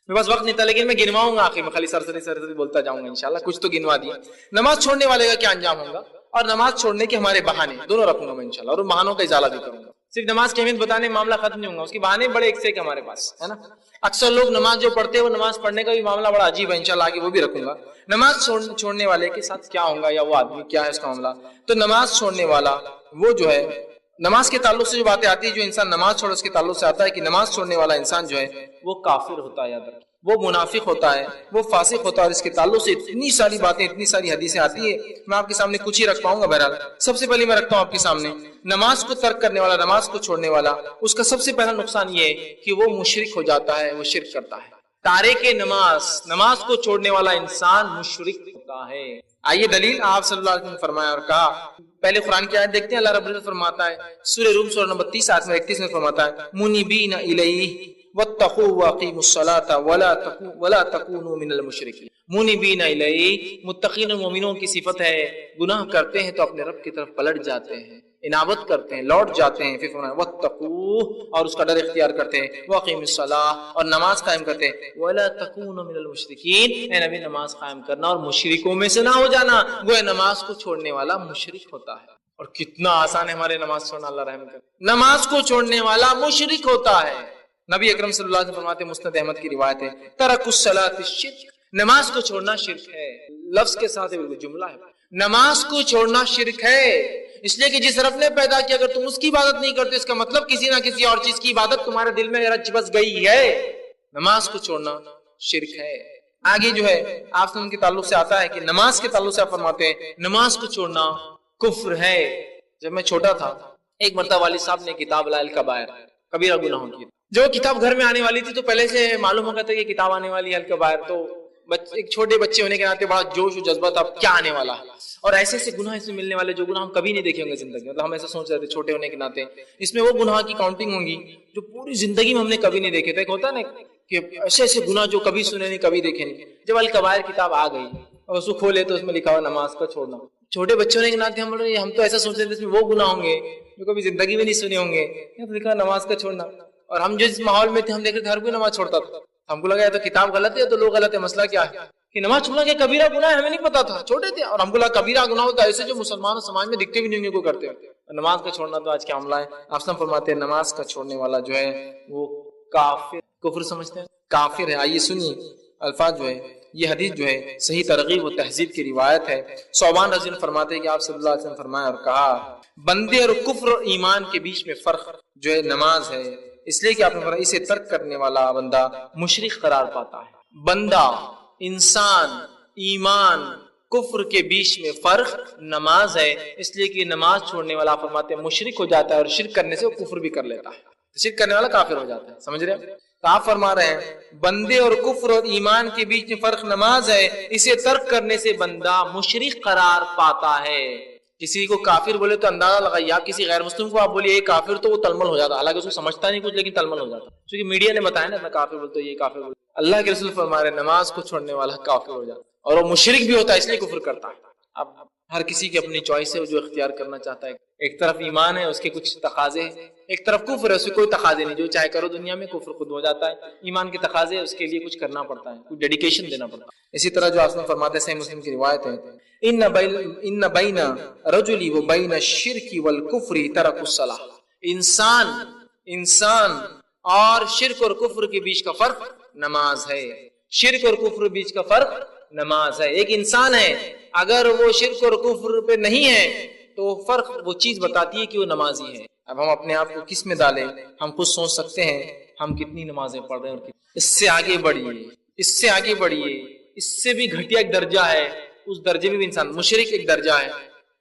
میرے پاس وقت نہیں تھا لیکن میں گنواؤں گا، آخر میں خالی سرسری بولتا جاؤں گا انشاءاللہ، کچھ تو گنوا دیا۔ نماز چھوڑنے والے کا کیا انجام ہوگا اور نماز چھوڑنے کے ہمارے بہانے دونوں رکھوں گا میں انشاءاللہ، اور بہانوں کا ازالہ بھی کروں گا، صرف نماز کی اہمیت بتانے معاملہ ختم نہیں ہوگا، اس کے بہانے بڑے ایک سے ایک ہمارے پاس ہے نا۔ اکثر لوگ نماز جو پڑھتے ہیں وہ نماز پڑھنے کا بھی معاملہ بڑا عجیب ہے، انشاءاللہ آگے وہ بھی رکھوں گا۔ نماز چھوڑنے والے کے ساتھ کیا ہوگا یا وہ آدمی کیا ہے اس کا معاملہ، تو نماز چھوڑنے والا وہ جو ہے نماز کے تعلق سے جو باتیں آتی ہے، جو انسان نماز چھوڑے اس کے تعلق سے آتا ہے کہ نماز چھوڑنے والا انسان جو ہے وہ کافر ہوتا ہے، یاد رکھیں وہ منافق ہوتا ہے، وہ فاسق ہوتا ہے، اور اس کے تعلق سے اتنی ساری باتیں اتنی ساری حدیثیں آتی ہے، میں آپ کے سامنے کچھ ہی رکھ پاؤں گا۔ بہرحال سب سے پہلے میں رکھتا ہوں آپ کے سامنے نماز کو ترک کرنے والا، نماز کو چھوڑنے والا، اس کا سب سے پہلا نقصان یہ ہے کہ وہ مشرک ہو جاتا ہے، وہ شرک کرتا ہے۔ تارک نماز کو چھوڑنے والا انسان مشرک ہوتا ہے۔ آئیے دلیل، آپ صلی اللہ علیہ وسلم نے فرمایا اور کہا، پہلے قرآن کی آیت دیکھتے ہیں، اللہ رب العزت فرماتا ہے سورہ روم سورہ نمبر 30 آیت میں 31 میں فرماتا ہے منیبین الیہ واتقوا واقیموا الصلاۃ ولا تکونوا من المشرکین۔ منیبین الیہ، متقین اور مومنوں کی صفت ہے، گناہ کرتے ہیں تو اپنے رب کی طرف پلٹ جاتے ہیں، انابت کرتے ہیں، لوٹ جاتے ہیں، پھر فرمایا واتقوا، اور اس کا ڈر اختیار کرتے ہیں، واقیموا الصلاۃ، اور نماز قائم کرتے ہیں، ولا تکونوا من المشرکین، اے نبی نماز قائم کرنا اور مشرکوں میں سے نہ ہو جانا۔ وہ نماز کو چھوڑنے والا مشرک ہوتا ہے، اور کتنا آسان ہے ہمارے نماز چھوڑنا، اللہ رحم کرے۔ نماز کو چھوڑنے والا مشرک ہوتا ہے۔ نبی اکرم صلی اللہ علیہ وسلم فرماتے ہیں، مسند احمد کی روایت ہے، ترک الصلاۃ شرک، نماز کو چھوڑنا شرک ہے، لفظ کے ساتھ جملہ ہے، نماز کو چھوڑنا شرک ہے، اس لیے کہ جس رب نے پیدا کیا اگر تم اس کی عبادت نہیں کرتے اس کا مطلب کسی نہ کسی اور چیز کی عبادت تمہارے دل میں رچ بس گئی ہے۔ نماز کو چھوڑنا شرک ہے۔ آگے جو ہے آپ سے ان کے تعلق سے آتا ہے کہ نماز کے تعلق سے آپ فرماتے ہیں نماز کو چھوڑنا کفر ہے۔ جب میں چھوٹا تھا ایک مرتبہ والد صاحب نے کتاب لا الکبائر، کبیرہ گناہوں کی، جو کتاب گھر میں آنے والی تھی تو پہلے سے معلوم ہو گیا تھا کہ کتاب آنے والی ہے الکبائر، تو ایک چھوٹے بچے ہونے کے ناطے بڑا جوش و جذبہ تھا کیا آنے والا ہے، اور ایسے ایسے گناہ اس میں ملنے والے جو گناہ ہم کبھی نہیں دیکھے ہوں گے زندگی میں، مطلب ہم ایسا سوچ رہے تھے چھوٹے ہونے کے ناطے اس میں وہ گناہ کی کاؤنٹنگ ہوں گی جو پوری زندگی میں ہم نے کبھی نہیں دیکھے تھے۔ ایک ہوتا ہے نا کہ ایسے ایسے گناہ جو کبھی سنے نہیں کبھی دیکھے نہیں۔ جب الکبائر کتاب آ گئی اور اس کو کھولے تو اس میں لکھا ہوا نماز کا چھوڑنا. چھوٹے بچوں نے ناتے ہم تو ایسا سوچ رہے تھے اس میں وہ گناہ ہوں گے جو کبھی زندگی میں نہیں سنے ہوں گے. لکھا نماز کا چھوڑنا. اور ہم جس ماحول میں تھے ہم دیکھ رہے تھے ہر کوئی نماز چھوڑتا تھا. ہم کو لگا یا تو کتاب غلط ہے تو لوگ غلط ہے. مسئلہ کیا ہے کہ نماز چھوڑنا کیا کبیرہ گناہ ہے, ہمیں نہیں پتا تھا, چھوٹے تھے. اور ہم کو لگا کبیرہ گناہ ہوتا ہے ایسے جو مسلمانوں سماج میں دکھتے بھی نہیں ہوں گے کو کرتے. نماز کا چھوڑنا تو آج کیا معاملہ ہے. آپ سب فرماتے ہیں نماز کا چھوڑنے والا جو ہے وہ کافر, کفر سمجھتے ہیں, کافر ہے. آئیے سنیے الفاظ جو ہے, یہ حدیث جو ہے صحیح ترغیب و تہذیب کی روایت ہے. ثوبان رضی اللہ فرماتے ہیں کہ آپ صلی اللہ علیہ وسلم فرمایا اور کہا بندے اور کفر اور ایمان کے بیچ میں فرق جو ہے نماز ہے, اس لیے کہ آپ نے فرمایا اسے ترک کرنے والا بندہ مشرک قرار پاتا ہے. بندہ, انسان, ایمان, کفر کے بیچ میں فرق نماز ہے, اس لیے کہ نماز چھوڑنے والا فرماتے ہیں مشرک ہو جاتا ہے, اور شرک کرنے سے وہ کفر بھی کر لیتا ہے. شرک کرنے والا کافر ہو جاتا ہے. سمجھ رہے ہیں؟ تو آپ فرما رہے ہیں بندے اور کفر اور ایمان کے بیچ میں فرق نماز ہے, اسے ترک کرنے سے بندہ مشرک قرار پاتا ہے. کسی کو کافر بولے تو اندازہ لگائیے آپ, کسی غیر مسلم کو آپ بولیے یہ کافر تو وہ تلمل ہو جاتا, حالانکہ اس کو سمجھتا نہیں کچھ لیکن تلمل ہو جاتا, کیونکہ میڈیا نے بتایا نا کافر بولتے یہ کافر بولتے. اللہ کے رسول فرما رہے نماز کو چھوڑنے والا کافر ہو جاتا, اور وہ مشرک بھی ہوتا ہے اس لیے کفر کرتا ہے. اب ہر کسی کی اپنی چوائس ہے جو اختیار کرنا چاہتا ہے. ایک طرف ایمان ہے اس کے کچھ تقاضے ہیں, ایک طرف کفر ہے اس کے کوئی تقاضے نہیں, جو چاہے کرو دنیا میں. کفر خود ہو جاتا ہے, ایمان کے تقاضے اس کے لیے کچھ کرنا پڑتا ہے, کچھ ڈیڈیکیشن دینا پڑتا ہے. اسی طرح جو آسمان فرماتے ہیں صحیح مسلم کی روایت ہے ان بین رجل و بین الشرک والکفر ترک الصلاۃ. انسان اور شرک اور کفر کے بیچ کا فرق نماز ہے. شرک اور کفر کے بیچ کا فرق نماز ہے. ایک انسان ہے اگر وہ شرک اور کفر پہ نہیں ہے تو فرق وہ چیز بتاتی ہے کہ وہ نمازی ہے. اب ہم اپنے آپ کو کس میں ڈالیں, ہم خود سوچ سکتے ہیں ہم کتنی نمازیں پڑھ رہے ہیں, اور اس سے آگے بڑھیے, اس سے آگے بڑھیے, اس سے بھی گھٹیا ایک درجہ ہے, اس درجے میں بھی انسان مشرک ایک درجہ ہے,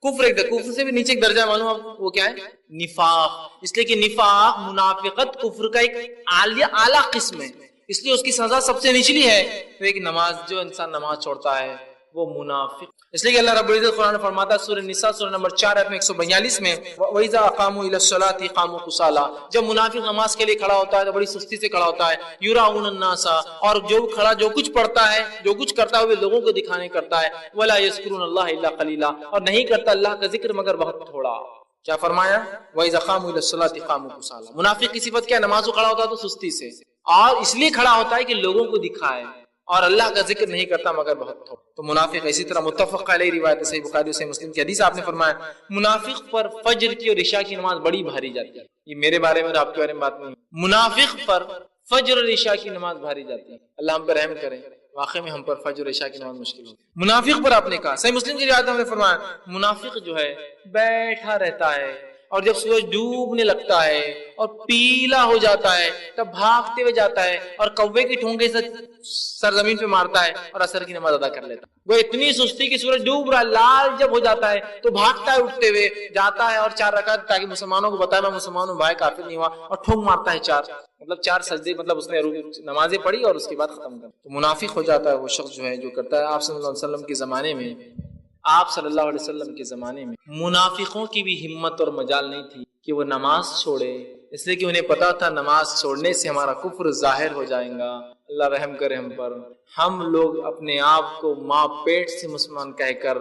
کفر سے بھی نیچے ایک درجہ ہے. معلوم آپ وہ کیا ہے؟ نفاق. اس لیے کہ نفاق منافقت کفر کا ایک اعلیٰ قسم ہے, اس لیے اس کی سزا سب سے نچلی ہے. تو ایک نماز جو انسان نماز چھوڑتا ہے وہ منافق. اس لیے کہ اللہ رب العزت قرآن فرماتا ہے سورہ نساء سورہ نمبر 4 آیت 142 میں وَإِذَا أَقَامُوا إِلَى الصَّلَاةِ قَامُوا كُسَالَىٰ. جب منافق نماز کے لیے کھڑا ہوتا ہے تو بڑی سستی سے کھڑا ہوتا ہے. يُرَاءُونَ النَّاسَ, اور جو کچھ پڑھتا ہے جو کچھ کرتا ہے وہ لوگوں کو دکھانے کرتا ہے. وَلَا يَذْكُرُونَ اللَّهَ إِلَّا قَلِيلًا, اور نہیں کرتا اللہ کا ذکر مگر بہت تھوڑا. کیا فرمایا؟ وَإِذَا قَامُوا إِلَى الصَّلَاةِ قَامُوا كُسَالَىٰ. منافق کی صفت کیا ہے؟ نماز کو کھڑا ہوتا ہے تو سستی سے, اور اس لیے کھڑا ہوتا ہے کہ لوگوں کو دکھائے, اور اللہ کا ذکر نہیں کرتا مگر بہت تھوڑا. تو منافق. اسی طرح متفق علیہ روایت صحیح بخاری صحیح مسلم کی حدیث آپ نے فرمایا منافق پر فجر کی اور عشاء کی نماز بڑی بھاری جاتی ہے. یہ میرے بارے میں اور آپ کے بارے میں بات نہیں, منافق پر فجر اور عشاء کی نماز بھاری جاتی ہے. اللہ ہم پر رحم کرے, واقعی میں ہم پر فجر اور عشاء کی نماز مشکل ہوتی ہے. منافق پر آپ نے کہا صحیح مسلم کی روایت میں فرمایا منافق جو ہے بیٹھا رہتا ہے, اور جب سورج ڈوبنے لگتا ہے اور پیلا ہو جاتا ہے تب بھاگتے ہوئے جاتا ہے اور کوے کی ٹھونگے سے سرزمین پہ مارتا ہے اور عصر کی نماز ادا کر لیتا ہے. وہ اتنی سستی کہ سورج ڈوب رہا ہے, لال جب ہو جاتا ہے تو بھاگتا ہے اٹھتے ہوئے جاتا ہے اور 4 رکعت تاکہ مسلمانوں کو بتائے میں مسلمان ہوں, بھائی کافر نہیں ہوا, اور ٹھونگ مارتا ہے 4, مطلب 4 سجدے, مطلب اس نے نمازیں پڑھی اور اس کے بعد ختم کر. تو منافق ہو جاتا ہے وہ شخص جو ہے جو کرتا ہے. آپ صلی اللہ علیہ وسلم کے زمانے میں منافقوں کی بھی ہمت اور مجال نہیں تھی کہ وہ نماز چھوڑے, اس لیے کہ انہیں پتا تھا نماز چھوڑنے سے ہمارا کفر ظاہر ہو جائے گا. اللہ رحم کرے ہم پر. ہم لوگ اپنے آپ کو ماں پیٹ سے مسلمان کہہ کر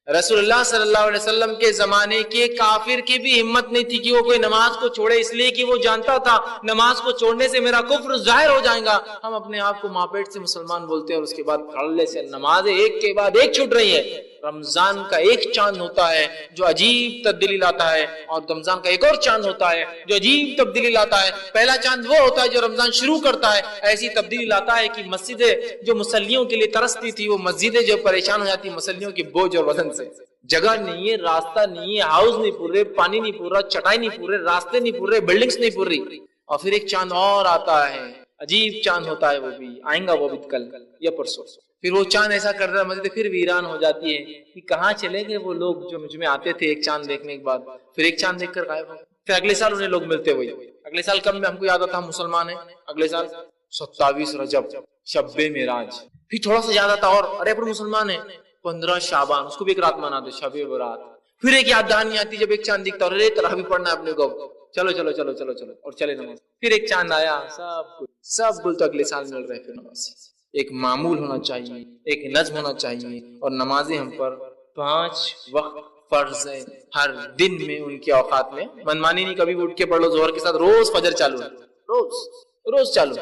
رسول اللہ صلی اللہ علیہ وسلم کے زمانے کے کافر کی بھی ہمت نہیں تھی کہ وہ کوئی نماز کو چھوڑے, اس لیے کہ وہ جانتا تھا نماز کو چھوڑنے سے میرا کفر ظاہر ہو جائے گا. ہم اپنے آپ کو ماں پیٹ سے مسلمان بولتے ہیں اور اس کے بعد دھڑلے سے نمازیں ایک کے بعد ایک چھوٹ رہی ہے. رمضان کا ایک چاند ہوتا ہے جو عجیب تبدیلی لاتا ہے, اور رمضان کا ایک اور چاند ہوتا ہے جو عجیب تبدیلی لاتا ہے. پہلا چاند وہ ہوتا ہے جو رمضان شروع کرتا ہے, ایسی تبدیلی لاتا ہے کہ مسجدیں جو مسلیوں کے لیے ترستی تھی وہ مسجدیں جو پریشان ہو جاتی مسلیوں کے بوجھ اور وزن سے. جگہ نہیں ہے, راستہ نہیں ہے, ہاؤس نہیں پور رہے, پانی نہیں پور رہا, چٹائی نہیں پور رہے, راستے نہیں پور رہے, بلڈنگز نہیں پور رہی. اور پھر ایک چاند اور آتا ہے, عجیب چاند ہوتا ہے, وہ بھی آئیں گا, وہ بھی کل یا پرسوں. پھر وہ چاند ایسا کر رہا ہے مسجد پھر ویران ہو جاتی ہے کہ کہاں چلے گئے وہ لوگ جو مجھ میں آتے تھے ایک چاند دیکھنے کے بعد, پھر ایک چاند دیکھ کر غائب ہو. پھر اگلے سال انہیں لوگ ملتے ہوئے, اگلے سال کب میں ہم کو یاد آتا ہم مسلمان ہیں, اگلے سال 27 رجب شب معراج, پھر تھوڑا سا یاد آتا اور ارے پر مسلمان ہیں 15 شعبان, اس کو بھی ایک رات مناتے شب برات. پھر ایک یاد دہانی آتی جب ایک چاند دکھتا اور تراویح بھی پڑھنا ہے اپنے کو, چلو چلو چلو چلو چلو اور چلے نماز. پھر ایک چاند آیا, سب گل تو اگلے سال مل رہے پھر نماز. ایک معمول ہونا چاہیے، ایک نظم ہونا چاہیے، اور نمازیں ہم پر 5 وقت فرض ہے ہر دن میں، ان کے اوقات میں منمانی نہیں کبھی اٹھ کے پڑھ لو ظہر کے ساتھ، روز فجر چالو ہے، روز چالو.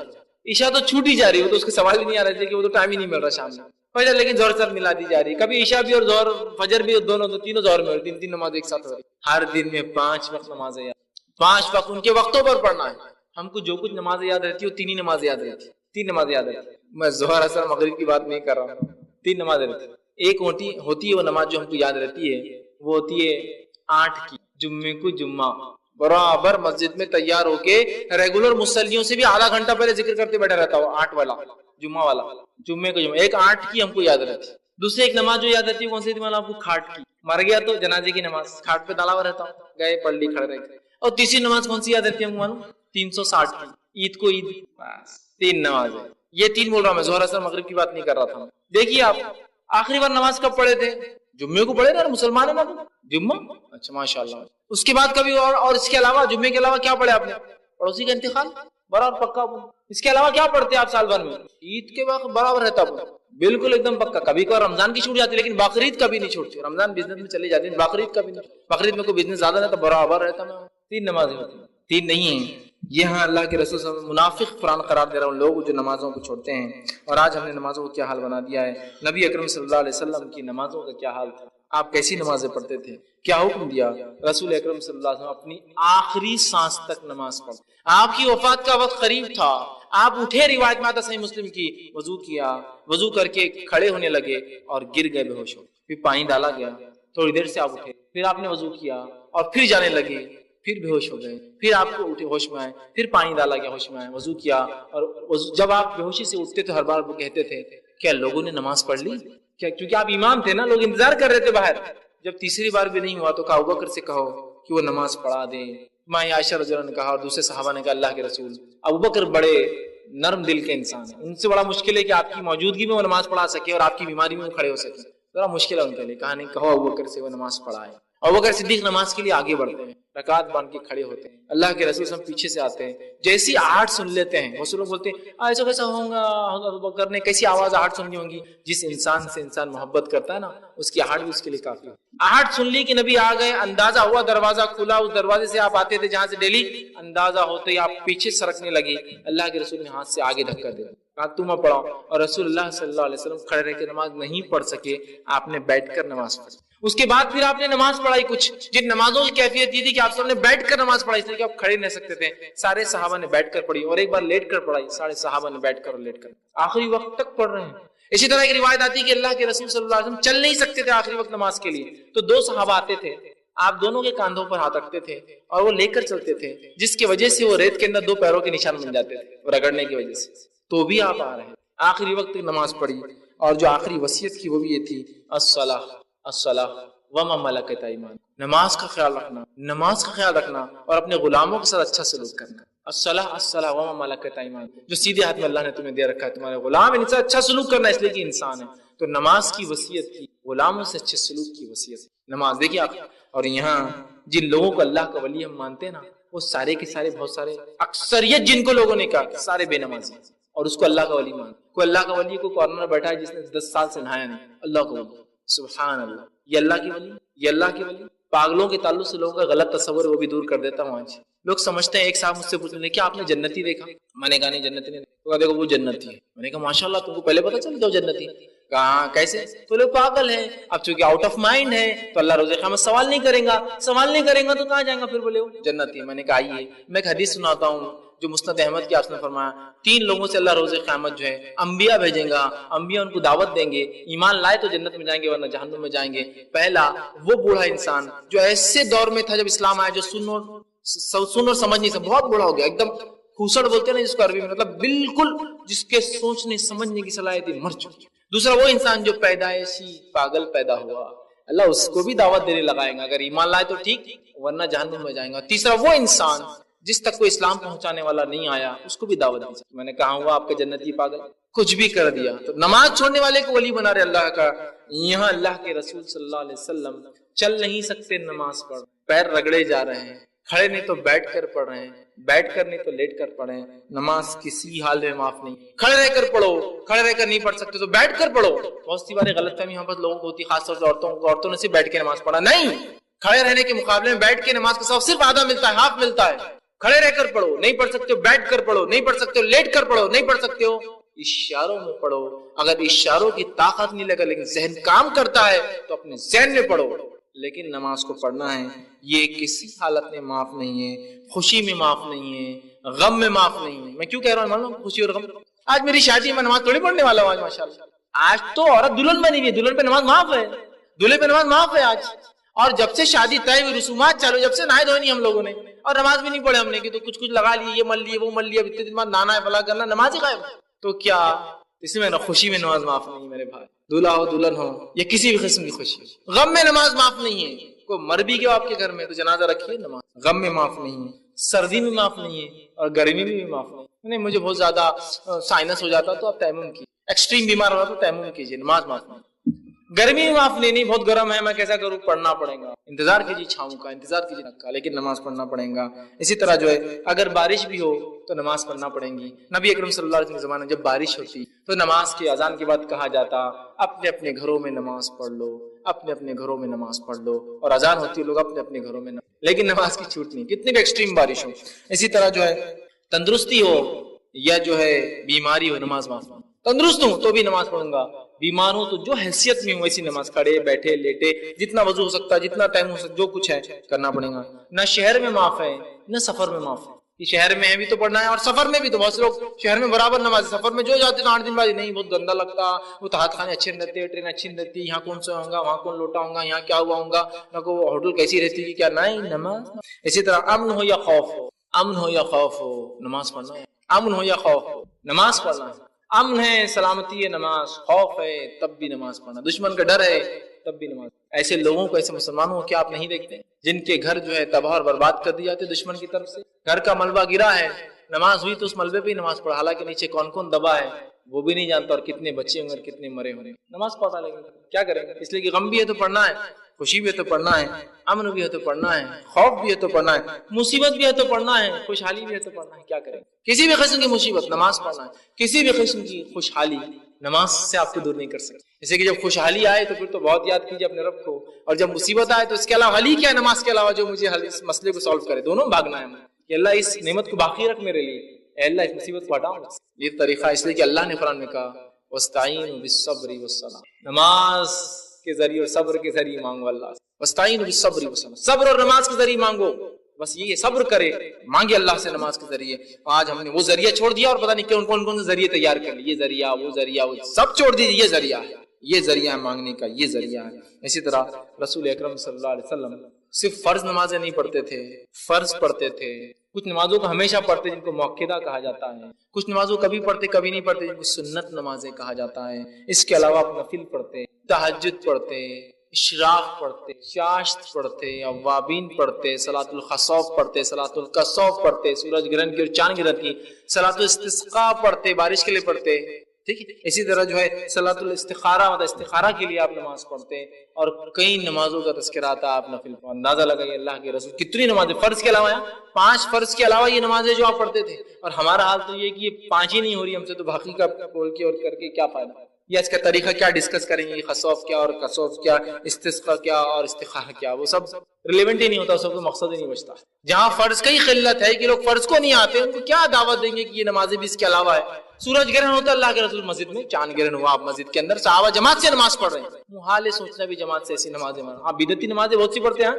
عشاء تو چھوٹ ہی جا رہی ہے، وہ تو اس کے سوال ہی نہیں آ رہے تھے کہ وہ تو ٹائم ہی نہیں مل رہا شام میں فجر، لیکن ظہر ساتھ ملا دی جا رہی ہے. کبھی عشاء بھی اور ظہر فجر بھی دونوں تینوں ظہر میں ہو رہی، 3 نماز ایک ساتھ ہو رہی. ہر دن میں 5 وقت نمازیں، 5 وقت ان کے وقتوں پر پڑھنا ہے. ہم کو جو کچھ نمازیں یاد رہتی ہے وہ 3 ہی نمازیں یاد رہتی ہے، 3 نمازیں یاد رہتی ہے. میں ظہر اثر مغرب کی بات نہیں کر رہا ہوں، 3 نمازیں رہتی ہے. ایک ہوتی ہے وہ نماز جو ہم کو یاد رہتی ہے، وہ ہوتی ہے 8 کی، جمعے کو جمعہ برابر مسجد میں تیار ہو کے ریگولر مصلیوں سے بھی آدھا گھنٹہ پہلے ذکر کرتے بیٹھا رہتا ہوں. 8 والا جمعہ والا، جمعے کو جمعہ، ایک 8 کی ہم کو یاد رہتی ہے. دوسری ایک نماز جو یاد رہتی ہے کون سی تھی آپ کو؟ کھاٹ کی، مر گیا تو جنازے کی نماز، کھاٹ پہ ڈالا ہوا رہتا ہوں، گئے پڑھ لی کھڑے رہتے. اور تیسری نماز کون سی یاد رہتی ہے ہم کو معلوم؟ 360 کی، عید کو عید. بس 3 نماز ہے، یہ 3 بول رہا ہوں میں، ظہر اثر مغرب کی بات نہیں کر رہا تھا. دیکھیے آپ آخری بار نماز کب پڑھے تھے؟ جمعے کو پڑھے نا، مسلمان ہے نا جمعہ. اچھا ماشاءاللہ. اس کے بعد کبھی اور اس کے علاوہ جمعے کے علاوہ کیا پڑھے آپ نے؟ پڑوسی کا انتقال برابر پکا. اس کے علاوہ کیا پڑھتے آپ سال بھر میں؟ عید کے وقت برابر رہتا بالکل ایک دم پکا. کبھی کبھی رمضان کی چھوٹ جاتی لیکن بقرعید کبھی نہیں چھوٹتی. رمضان بزنس میں چلی جاتی ہے، بقرعید کبھی نہیں. بقرعید میں کوئی بزنس زیادہ رہتا برابر رہتا. میں 3 نمازیں ہوتی ہیں، 3 نہیں ہیں. یہاں اللہ کے رسول صلی اللہ علیہ وسلم منافق قرآن قرار دے رہا ہوں لوگ جو نمازوں کو چھوڑتے ہیں. اور آج ہم نے نمازوں کو کیا حال بنا دیا ہے. نبی اکرم صلی اللہ علیہ وسلم کی نمازوں کا کیا حال تھا، آپ کیسی نمازیں پڑھتے تھے، کیا حکم دیا. رسول اکرم صلی اللہ علیہ وسلم اپنی آخری سانس تک نماز پڑھ، آپ کی وفات کا وقت قریب تھا، آپ اٹھے، روایت میں آتا صحیح مسلم کی، وضو کیا، وضو کر کے کھڑے ہونے لگے اور گر گئے بے ہوش ہو. پھر پانی ڈالا گیا، تھوڑی دیر سے آپ اٹھے، پھر آپ نے وضو کیا اور پھر جانے لگے، پھر بے ہوش ہو گئے. پھر آپ کو اٹھے، ہوش میں آئے، پھر پانی ڈالا گیا، ہوش میں آئے، وضو کیا. اور جب آپ بے ہوشی سے اٹھتے تو ہر بار وہ کہتے تھے کیا لوگوں نے نماز پڑھ لی کیا؟ کیونکہ آپ امام تھے نا، لوگ انتظار کر رہے تھے باہر. جب تیسری بار بھی نہیں ہوا تو کہا ابوبکر سے کہو کہ وہ نماز پڑھا دے. ماں عائشہ رضی اللہ عنہا نے کہا اور دوسرے صحابہ نے کہا اللہ کے رسول ابوبکر بڑے نرم دل کے انسان ہیں، ان سے بڑا مشکل ہے کہ آپ کی موجودگی میں وہ نماز پڑھا سکے اور آپ کی بیماری میں وہ کھڑے ہو سکے، ذرا مشکل ہے ان کے لیے. کہا نہیں، کہو ابوبکر سے وہ نماز پڑھائے. ابوبکر صدیق نماز کے لیے آگے بڑھتے ہیں، رکعت باندھ کے کھڑے ہوتے ہیں. اللہ کے رسول صلی اللہ علیہ وسلم پیچھے سے آتے ہیں، جیسی آہٹ سن لیتے ہیں، وہ لوگ بولتے ہیں ایسا کیسا ہوگا، ابوبکر نے کیسی آواز آہٹ سننی ہوگی. جس انسان سے انسان محبت کرتا ہے نا، اس کی آہٹ بھی اس کے لیے کافی ہے. آہٹ سن لی کہ نبی آ گئے، اندازہ ہوا دروازہ کھلا، اس دروازے سے آپ آتے تھے جہاں سے ڈیلی، اندازہ ہوتے ہی آپ پیچھے سرکنے لگے. اللہ کے رسول نے ہاتھ سے آگے دھکا دیا، کہا تم پڑھاؤ. اور رسول اللہ صلی اللہ علیہ وسلم کھڑے رہ کے نماز نہیں پڑھ سکے، آپ نے بیٹھ کر نماز پڑھی. اس کے بعد پھر آپ نے نماز پڑھائی. کچھ جن نمازوں کی کیفیت یہ تھی کہ آپ سب نے بیٹھ کر نماز پڑھائی، اس لیے کہ آپ کھڑے نہیں سکتے تھے. سارے صحابہ نے بیٹھ کر پڑھی، اور ایک بار لیٹ کر پڑھائی، سارے صحابہ نے بیٹھ کر اور لیٹ کر، آخری وقت تک پڑھ رہے ہیں. اسی طرح ایک روایت آتی ہے کہ اللہ کے رسول صلی اللہ علیہ وسلم چل نہیں سکتے تھے آخری وقت نماز کے لیے، تو 2 صحابہ آتے تھے، آپ دونوں کے کاندھوں پر ہاتھ رکھتے تھے اور وہ لے کر چلتے تھے، جس کی وجہ سے وہ ریت کے اندر 2 پیروں کے نشان بن جاتے تھے وہ رگڑنے کی وجہ سے. تو بھی آپ آ رہے ہیں، آخری وقت نماز پڑھی. اور جو آخری وصیت کی وہ بھی یہ تھی، الصلاۃ الصلاۃ وما ملکت ایمانکم، نماز کا خیال رکھنا، نماز کا خیال رکھنا اور اپنے غلاموں کے ساتھ اچھا سلوک کرنا. الصلاۃ الصلاۃ وما ملکت ایمانکم، جو سیدھے ہاتھ میں اللہ نے تمہیں دے رکھا ہے، تمہارے غلام، ان سے اچھا سلوک کرنا، اس لیے کہ انسان ہے. تو نماز کی وصیت کی، غلاموں سے اچھے سلوک کی وصیت نماز. دیکھیے آپ، اور یہاں جن لوگوں کو اللہ کا ولی ہم مانتے ہیں نا، وہ سارے کے سارے، بہت سارے، اکثریت جن کو لوگوں نے کہا سارے بے نمازی ہیں اور اس کو اللہ کا ولی مان. کوئی اللہ کا ولی کو کارنر بیٹھا ہے جس نے 10 سال سے نہایا نہیں، اللہ کو ولی، سبحان اللہ، یہ اللہ کی ولی، یہ اللہ کی ولی. پاگلوں کے تعلق سے لوگوں کا غلط تصور ہے، وہ بھی دور کر دیتا ہوں آج. لوگ سمجھتے ہیں، ایک صاحب مجھ سے پوچھنے لگے کیا آپ نے جنتی دیکھا؟ میں نے کہا نہیں جنتی نہیں دیکھا. دیکھو وہ جنتی ہے. میں نے کہا ماشاءاللہ، تم کو پہلے پتا چلتا ہو جنتی؟ کہاں کیسے؟ تو لوگ پاگل ہیں. اب چونکہ آؤٹ آف مائنڈ ہے تو اللہ روز قیامت سوال نہیں کرے گا، سوال نہیں کرے گا تو کہاں جائیں گا پھر بولے وہ جنتی. میں نے کہا آئیے میں ایک حدیث سناتا ہوں جو مسند احمد کی آپ نے فرمایا، 3 لوگوں سے اللہ روز قیامت جو ہے انبیاء بھیجیں گا، انبیاء ان کو دعوت دیں گے، ایمان لائے تو جنت میں جائیں گے ورنہ جہنم میں جائیں گے. پہلا وہ بوڑھا انسان جو ایسے دور میں تھا جب اسلام آیا، جو سن اور سمجھ نہیں سکتا، بہت بوڑھا ہو گیا، ایک دم کھوسڑ بولتے ہیں نا جس کو عربی میں، مطلب بالکل جس کے سوچنے سمجھنے کی صلاحیت مر چکی. دوسرا وہ انسان جو پیدائشی پاگل پیدا ہوا، اللہ اس کو بھی دعوت دینے لگائے گا، اگر ایمان لائے تو ٹھیک ورنہ جہنم میں جائیں گا. تیسرا وہ انسان جس تک کوئی اسلام پہنچانے والا نہیں آیا، اس کو بھی دعوت دی. میں نے کہا ہوا آپ کے جنتی پاگل، کچھ بھی کر دیا. تو نماز چھوڑنے والے کو ولی بنا رہے اللہ کا. یہاں اللہ کے رسول صلی اللہ علیہ وسلم چل نہیں سکتے، نماز پڑھ، پیر رگڑے جا رہے ہیں، کھڑے نہیں تو بیٹھ کر پڑھ رہے ہیں، بیٹھ کر نہیں تو لیٹ کر پڑھ رہے ہیں، نماز کسی حال میں معاف نہیں۔ کھڑے رہ کر پڑھو، کھڑے رہ کر نہیں پڑھ سکتے تو بیٹھ کر پڑھو۔ بہت سی باریں غلط فہمی یہاں پر لوگوں کو ہوتی ہے، خاص طور سے عورتوں نے صرف بیٹھ کے نماز پڑھا، نہیں، کھڑے رہنے کے مقابلے میں بیٹھ کے نماز کا ثواب صرف آدھا ملتا ہے، ہاف ملتا ہے۔ کھڑے رہ کر پڑھو، نہیں پڑھ سکتے ہو بیٹھ کر پڑھو، نہیں پڑھ سکتے ہو لیٹ کر پڑھو، نہیں پڑھ سکتے ہو اشاروں میں پڑھو۔ اگر اشاروں کی طاقت نہیں لگا لیکن ذہن کام کرتا ہے تو اپنے ذہن میں پڑھو، لیکن نماز کو پڑھنا ہے۔ یہ کسی حالت میں معاف نہیں ہے، خوشی میں معاف نہیں ہے، غم میں معاف نہیں ہے۔ میں کیوں کہہ رہا ہوں معلوم، خوشی اور غم؟ آج میری شادی میں نماز تھوڑی پڑھنے والا ہوں آج ماشاءاللہ، آج تو عورت دلہن بنی ہوئی ہے، دلہن پہ نماز معاف ہے، دلہے پہ نماز معاف ہے آج۔ اور جب سے شادی طے ہوئی، رسومات چالو، جب سے نہائے دھوئے نہیں ہم لوگوں نے، اور نماز بھی نہیں پڑھے ہم نے، کہ تو کچھ لگا لیے، یہ مل لیے وہ مل لیے، اب اتنے دن بعد نانا ہے فلاں کرنا، نماز ہی غائب۔ تو کیا اس میں خوشی میں نماز معاف نہیں میرے بھائی، دولہا ہو دلہن ہو، یہ کسی بھی قسم کی خوشی، غم میں نماز معاف نہیں ہے۔ کوئی مر بھی گیا آپ کے گھر میں تو جنازہ رکھیے، نماز غم میں معاف نہیں ہے، سردی میں معاف نہیں ہے، اور گرمی میں بھی معاف نہیں۔ مجھے بہت زیادہ سائنس ہو جاتا تو آپ تیمم کیجیے، ایکسٹریم بیمار ہوا تو تیمم کیجیے، نماز معاف نہیں۔ گرمی میں معاف نہیں، بہت گرم ہے میں کیسا کروں، پڑھنا پڑے گا، انتظار کیجیے چھاؤں کا، انتظار کیجیے کا، لیکن نماز پڑھنا پڑے گا۔ اسی طرح جو ہے اگر بارش بھی ہو تو نماز پڑھنا پڑیں گی۔ نبی اکرم صلی اللہ علیہ وسلم کے زمانے میں جب بارش ہوتی تو نماز کی اذان کے بعد کہا جاتا اپنے اپنے گھروں میں نماز پڑھ لو، اپنے اپنے گھروں میں نماز پڑھ لو، اور اذان ہوتی ہے لوگ اپنے اپنے گھروں میں لیکن نماز کی چھوٹ نہیں، کتنی بھی ایکسٹریم بارش ہو۔ اسی طرح جو ہے تندرستی ہو یا جو ہے بیماری ہو، نماز معاف نہیں۔ تندرست ہوں تو بھی نماز پڑھوں گا، بیمار ہوں تو جو حیثیت میں ہوں ویسی نماز، کھڑے بیٹھے لیٹے جتنا وضو ہو سکتا ہے، جتنا ٹائم ہو سکتا، جو کچھ ہے کرنا پڑے گا۔ نہ شہر میں معاف ہے نہ سفر میں معاف ہے، کہ شہر میں ہے بھی تو پڑھنا ہے اور سفر میں بھی، تو بہت سے لوگ شہر میں برابر نماز، سفر میں جو جاتے ہیں 8 دن بعد نہیں بہت گندا لگتا، وہ تحت خانے اچھے نہیں رہتے، ٹرین اچھی نہیں رہتی، یہاں کون سا ہوں گا، وہاں کون لوٹا ہوں گا، یہاں کیا ہوا ہوں گا، نہ کو ہوٹل کیسی رہتی ہے، کیا نہیں نماز۔ اسی طرح امن ہو یا خوف ہو، امن ہو یا خوف ہو نماز پڑھنا ہے، امن ہو یا خوف ہو نماز پڑھنا ہے۔ امن ہے، سلامتی ہے، نماز، خوف ہے تب بھی نماز پڑھنا، دشمن کا ڈر ہے تب بھی نماز۔ ایسے لوگوں کو، ایسے مسلمانوں کو کیا آپ نہیں دیکھتے جن کے گھر جو ہے تباہ اور برباد کر دی جاتے دشمن کی طرف سے؟ گھر کا ملبہ گرا ہے، نماز ہوئی تو اس ملبے پہ ہی نماز پڑھا، حالانکہ نیچے کون کون دبا ہے وہ بھی نہیں جانتا، اور کتنے بچے ہوں گے اور کتنے مرے ہوں گے، نماز پڑھا لیں گے کیا کریں گے؟ اس لیے کہ غم بھی ہے تو پڑھنا ہے، خوشی بھی ہے تو پڑھنا ہے، امن بھی ہے تو پڑھنا ہے، خوف بھی ہے تو پڑھنا ہے، مصیبت بھی ہے تو پڑھنا ہے، خوشحالی بھی ہے تو پڑھنا ہے، کیا کریں؟ کسی بھی قسم کی مصیبت نماز پڑھنا ہے، کسی بھی قسم کی خوشحالی نماز سے آپ کو دور نہیں کر سکتے۔ جیسے کہ جب خوشحالی آئے تو پھر تو بہت یاد کیجیے اپنے رب کو، اور جب مصیبت آئے تو اس کے علاوہ حل ہی کیا ہے نماز کے علاوہ جو مجھے اس مسئلے کو سالو کرے، دونوں بھاگنا ہے کہ اللہ اس نعمت کو باقی رکھ میرے لیے، اے اللہ اس مصیبت کو ہٹا۔ یہ طریقہ اس لیے کہ اللہ نے قرآن میں کہا وَاسْتَعِينُوا بِالصَّبْرِ وَالصَّلَاةِ، نماز کے ذریعے اور صبر کے ذریعے مانگو اللہ سے، وَاسْتَعِينُوا بِالصَّبْرِ وَالصَّلَاةِ، صبر اور نماز کے ذریعے مانگو، بس یہ صبر کرے، مانگے اللہ سے نماز کے ذریعے۔ آج ہم نے وہ ذریعہ چھوڑ دیا اور پتہ نہیں کون کون سے ذریعے تیار کر لیے، یہ ذریعہ وہ ذریعہ وہ سب چھوڑ دیجیے، یہ ذریعہ ہے، یہ ذریعہ ہے مانگنے کا، یہ ذریعہ ہے۔ اسی طرح رسول اکرم صلی اللہ علیہ وسلم صرف فرض نمازیں نہیں پڑھتے تھے، فرض پڑھتے تھے، کچھ نمازوں کو ہمیشہ پڑھتے جن کو موقعہ کہا جاتا ہے، کچھ نمازوں کبھی پڑھتے کبھی نہیں پڑھتے جن کو سنت نمازیں کہا جاتا ہے۔ اس کے علاوہ آپ نفل پڑھتے، تہجد پڑھتے، اشراق پڑھتے، چاشت پڑھتے، اوابین پڑھتے، صلاۃ الخسوف پڑھتے، صلاۃ الکسوف پڑھتے، سورج گرہن کی اور چاند گرہن کی، صلاۃ الاستسقاء پڑھتے، بارش کے لیے پڑھتے، ٹھیک ہے۔ اسی طرح جو ہے صلاۃ الاستخارہ، مطلب استخارہ کے لیے آپ نماز پڑھتے، اور کئی نمازوں کا تذکرہ آتا ہے، آپ نفل کو اندازہ لگائیے اللہ کے رسول کتنی نمازیں فرض کے علاوہ ہیں، 5 فرض کے علاوہ یہ نمازیں جو آپ پڑھتے تھے، اور ہمارا حال تو یہ کہ یہ 5 ہی نہیں ہو رہی ہم سے، تو باقی کا بول کے اور کر کے کیا فائدہ؟ یا اس کا طریقہ کیا ڈسکس کریں گے، خسوف کیا اور کسوف کیا، استسقاء کیا اور استخارہ کیا، وہ سب ریلیونٹ ہی نہیں ہوتا، سب کو مقصد ہی نہیں بچتا۔ جہاں فرض کا ہی قلت ہے کہ لوگ فرض کو نہیں آتے، ان کو کیا دعوت دیں گے کہ یہ نمازیں بھی اس کے علاوہ ہے۔ سورج گرہن ہوتا ہے اللہ کے رسول مسجد میں، چاند گرہن ہوا آپ مسجد کے اندر، صحابہ جماعت سے نماز پڑھ رہے ہیں، محال ہے سوچنا بھی جماعت سے ایسی نمازیں ماننا۔ آپ بدعتی نمازیں بہت سی پڑھتے ہیں،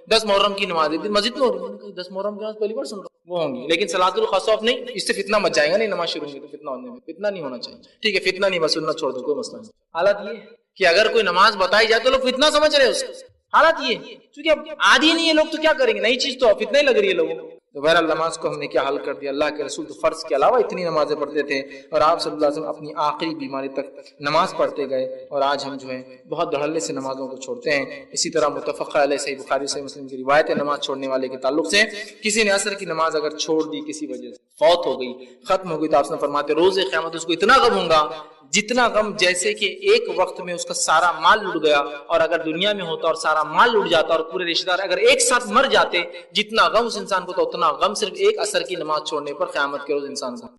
10 محرم کی نماز مسجد میں ہو رہی ہے، 10 محرم کی نماز پہلی بار سن رہا ہوں، وہ ہوں گی، لیکن صلاۃ الخسوف نہیں، اس سے فتنہ مچ جائے گا، نہیں نماز شروع ہوگی تو فتنہ ہونے میں، فتنہ نہیں ہونا چاہیے، ٹھیک ہے، فتنہ نہیں، بس سنت چھوڑ دو، کوئی مسئلہ نہیں۔ حالت یہ کہ اگر کوئی نماز بتائی جائے تو لوگ فتنہ سمجھ رہے ہیں اس کو، حالت یہ کیونکہ اب عادی نہیں ہے لوگ، تو کیا کریں گے، نئی چیز تو فتنہ ہی لگ رہی ہے لوگوں کو۔ تو بہرحال نماز کو ہم نے کیا حل کر دیا، اللہ کے رسول تو فرض کے علاوہ اتنی نمازیں پڑھتے تھے، اور آپ صلی اللہ علیہ وسلم اپنی آخری بیماری تک نماز پڑھتے گئے، اور آج ہم جو ہے بہت دھڑلے سے نمازوں کو چھوڑتے ہیں۔ اسی طرح متفق علیہ صحیح بخاری صحیح مسلم کی روایت ہے نماز چھوڑنے والے کے تعلق سے، کسی نے عصر کی نماز اگر چھوڑ دی کسی وجہ سے، فوت ہو گئی، ختم ہو گئی، تو آپ نے فرماتے روز قیامت اس کو اتنا غم ہوگا جتنا غم جیسے کہ ایک وقت میں اس کا سارا مال لٹ گیا، اور اگر دنیا میں ہوتا اور سارا مال لٹ جاتا اور پورے رشتہ دار اگر ایک ساتھ مر جاتے، جتنا غم اس انسان کو تو اتنا غم صرف ایک عصر کی نماز چھوڑنے پر قیامت کے روز انسان کو۔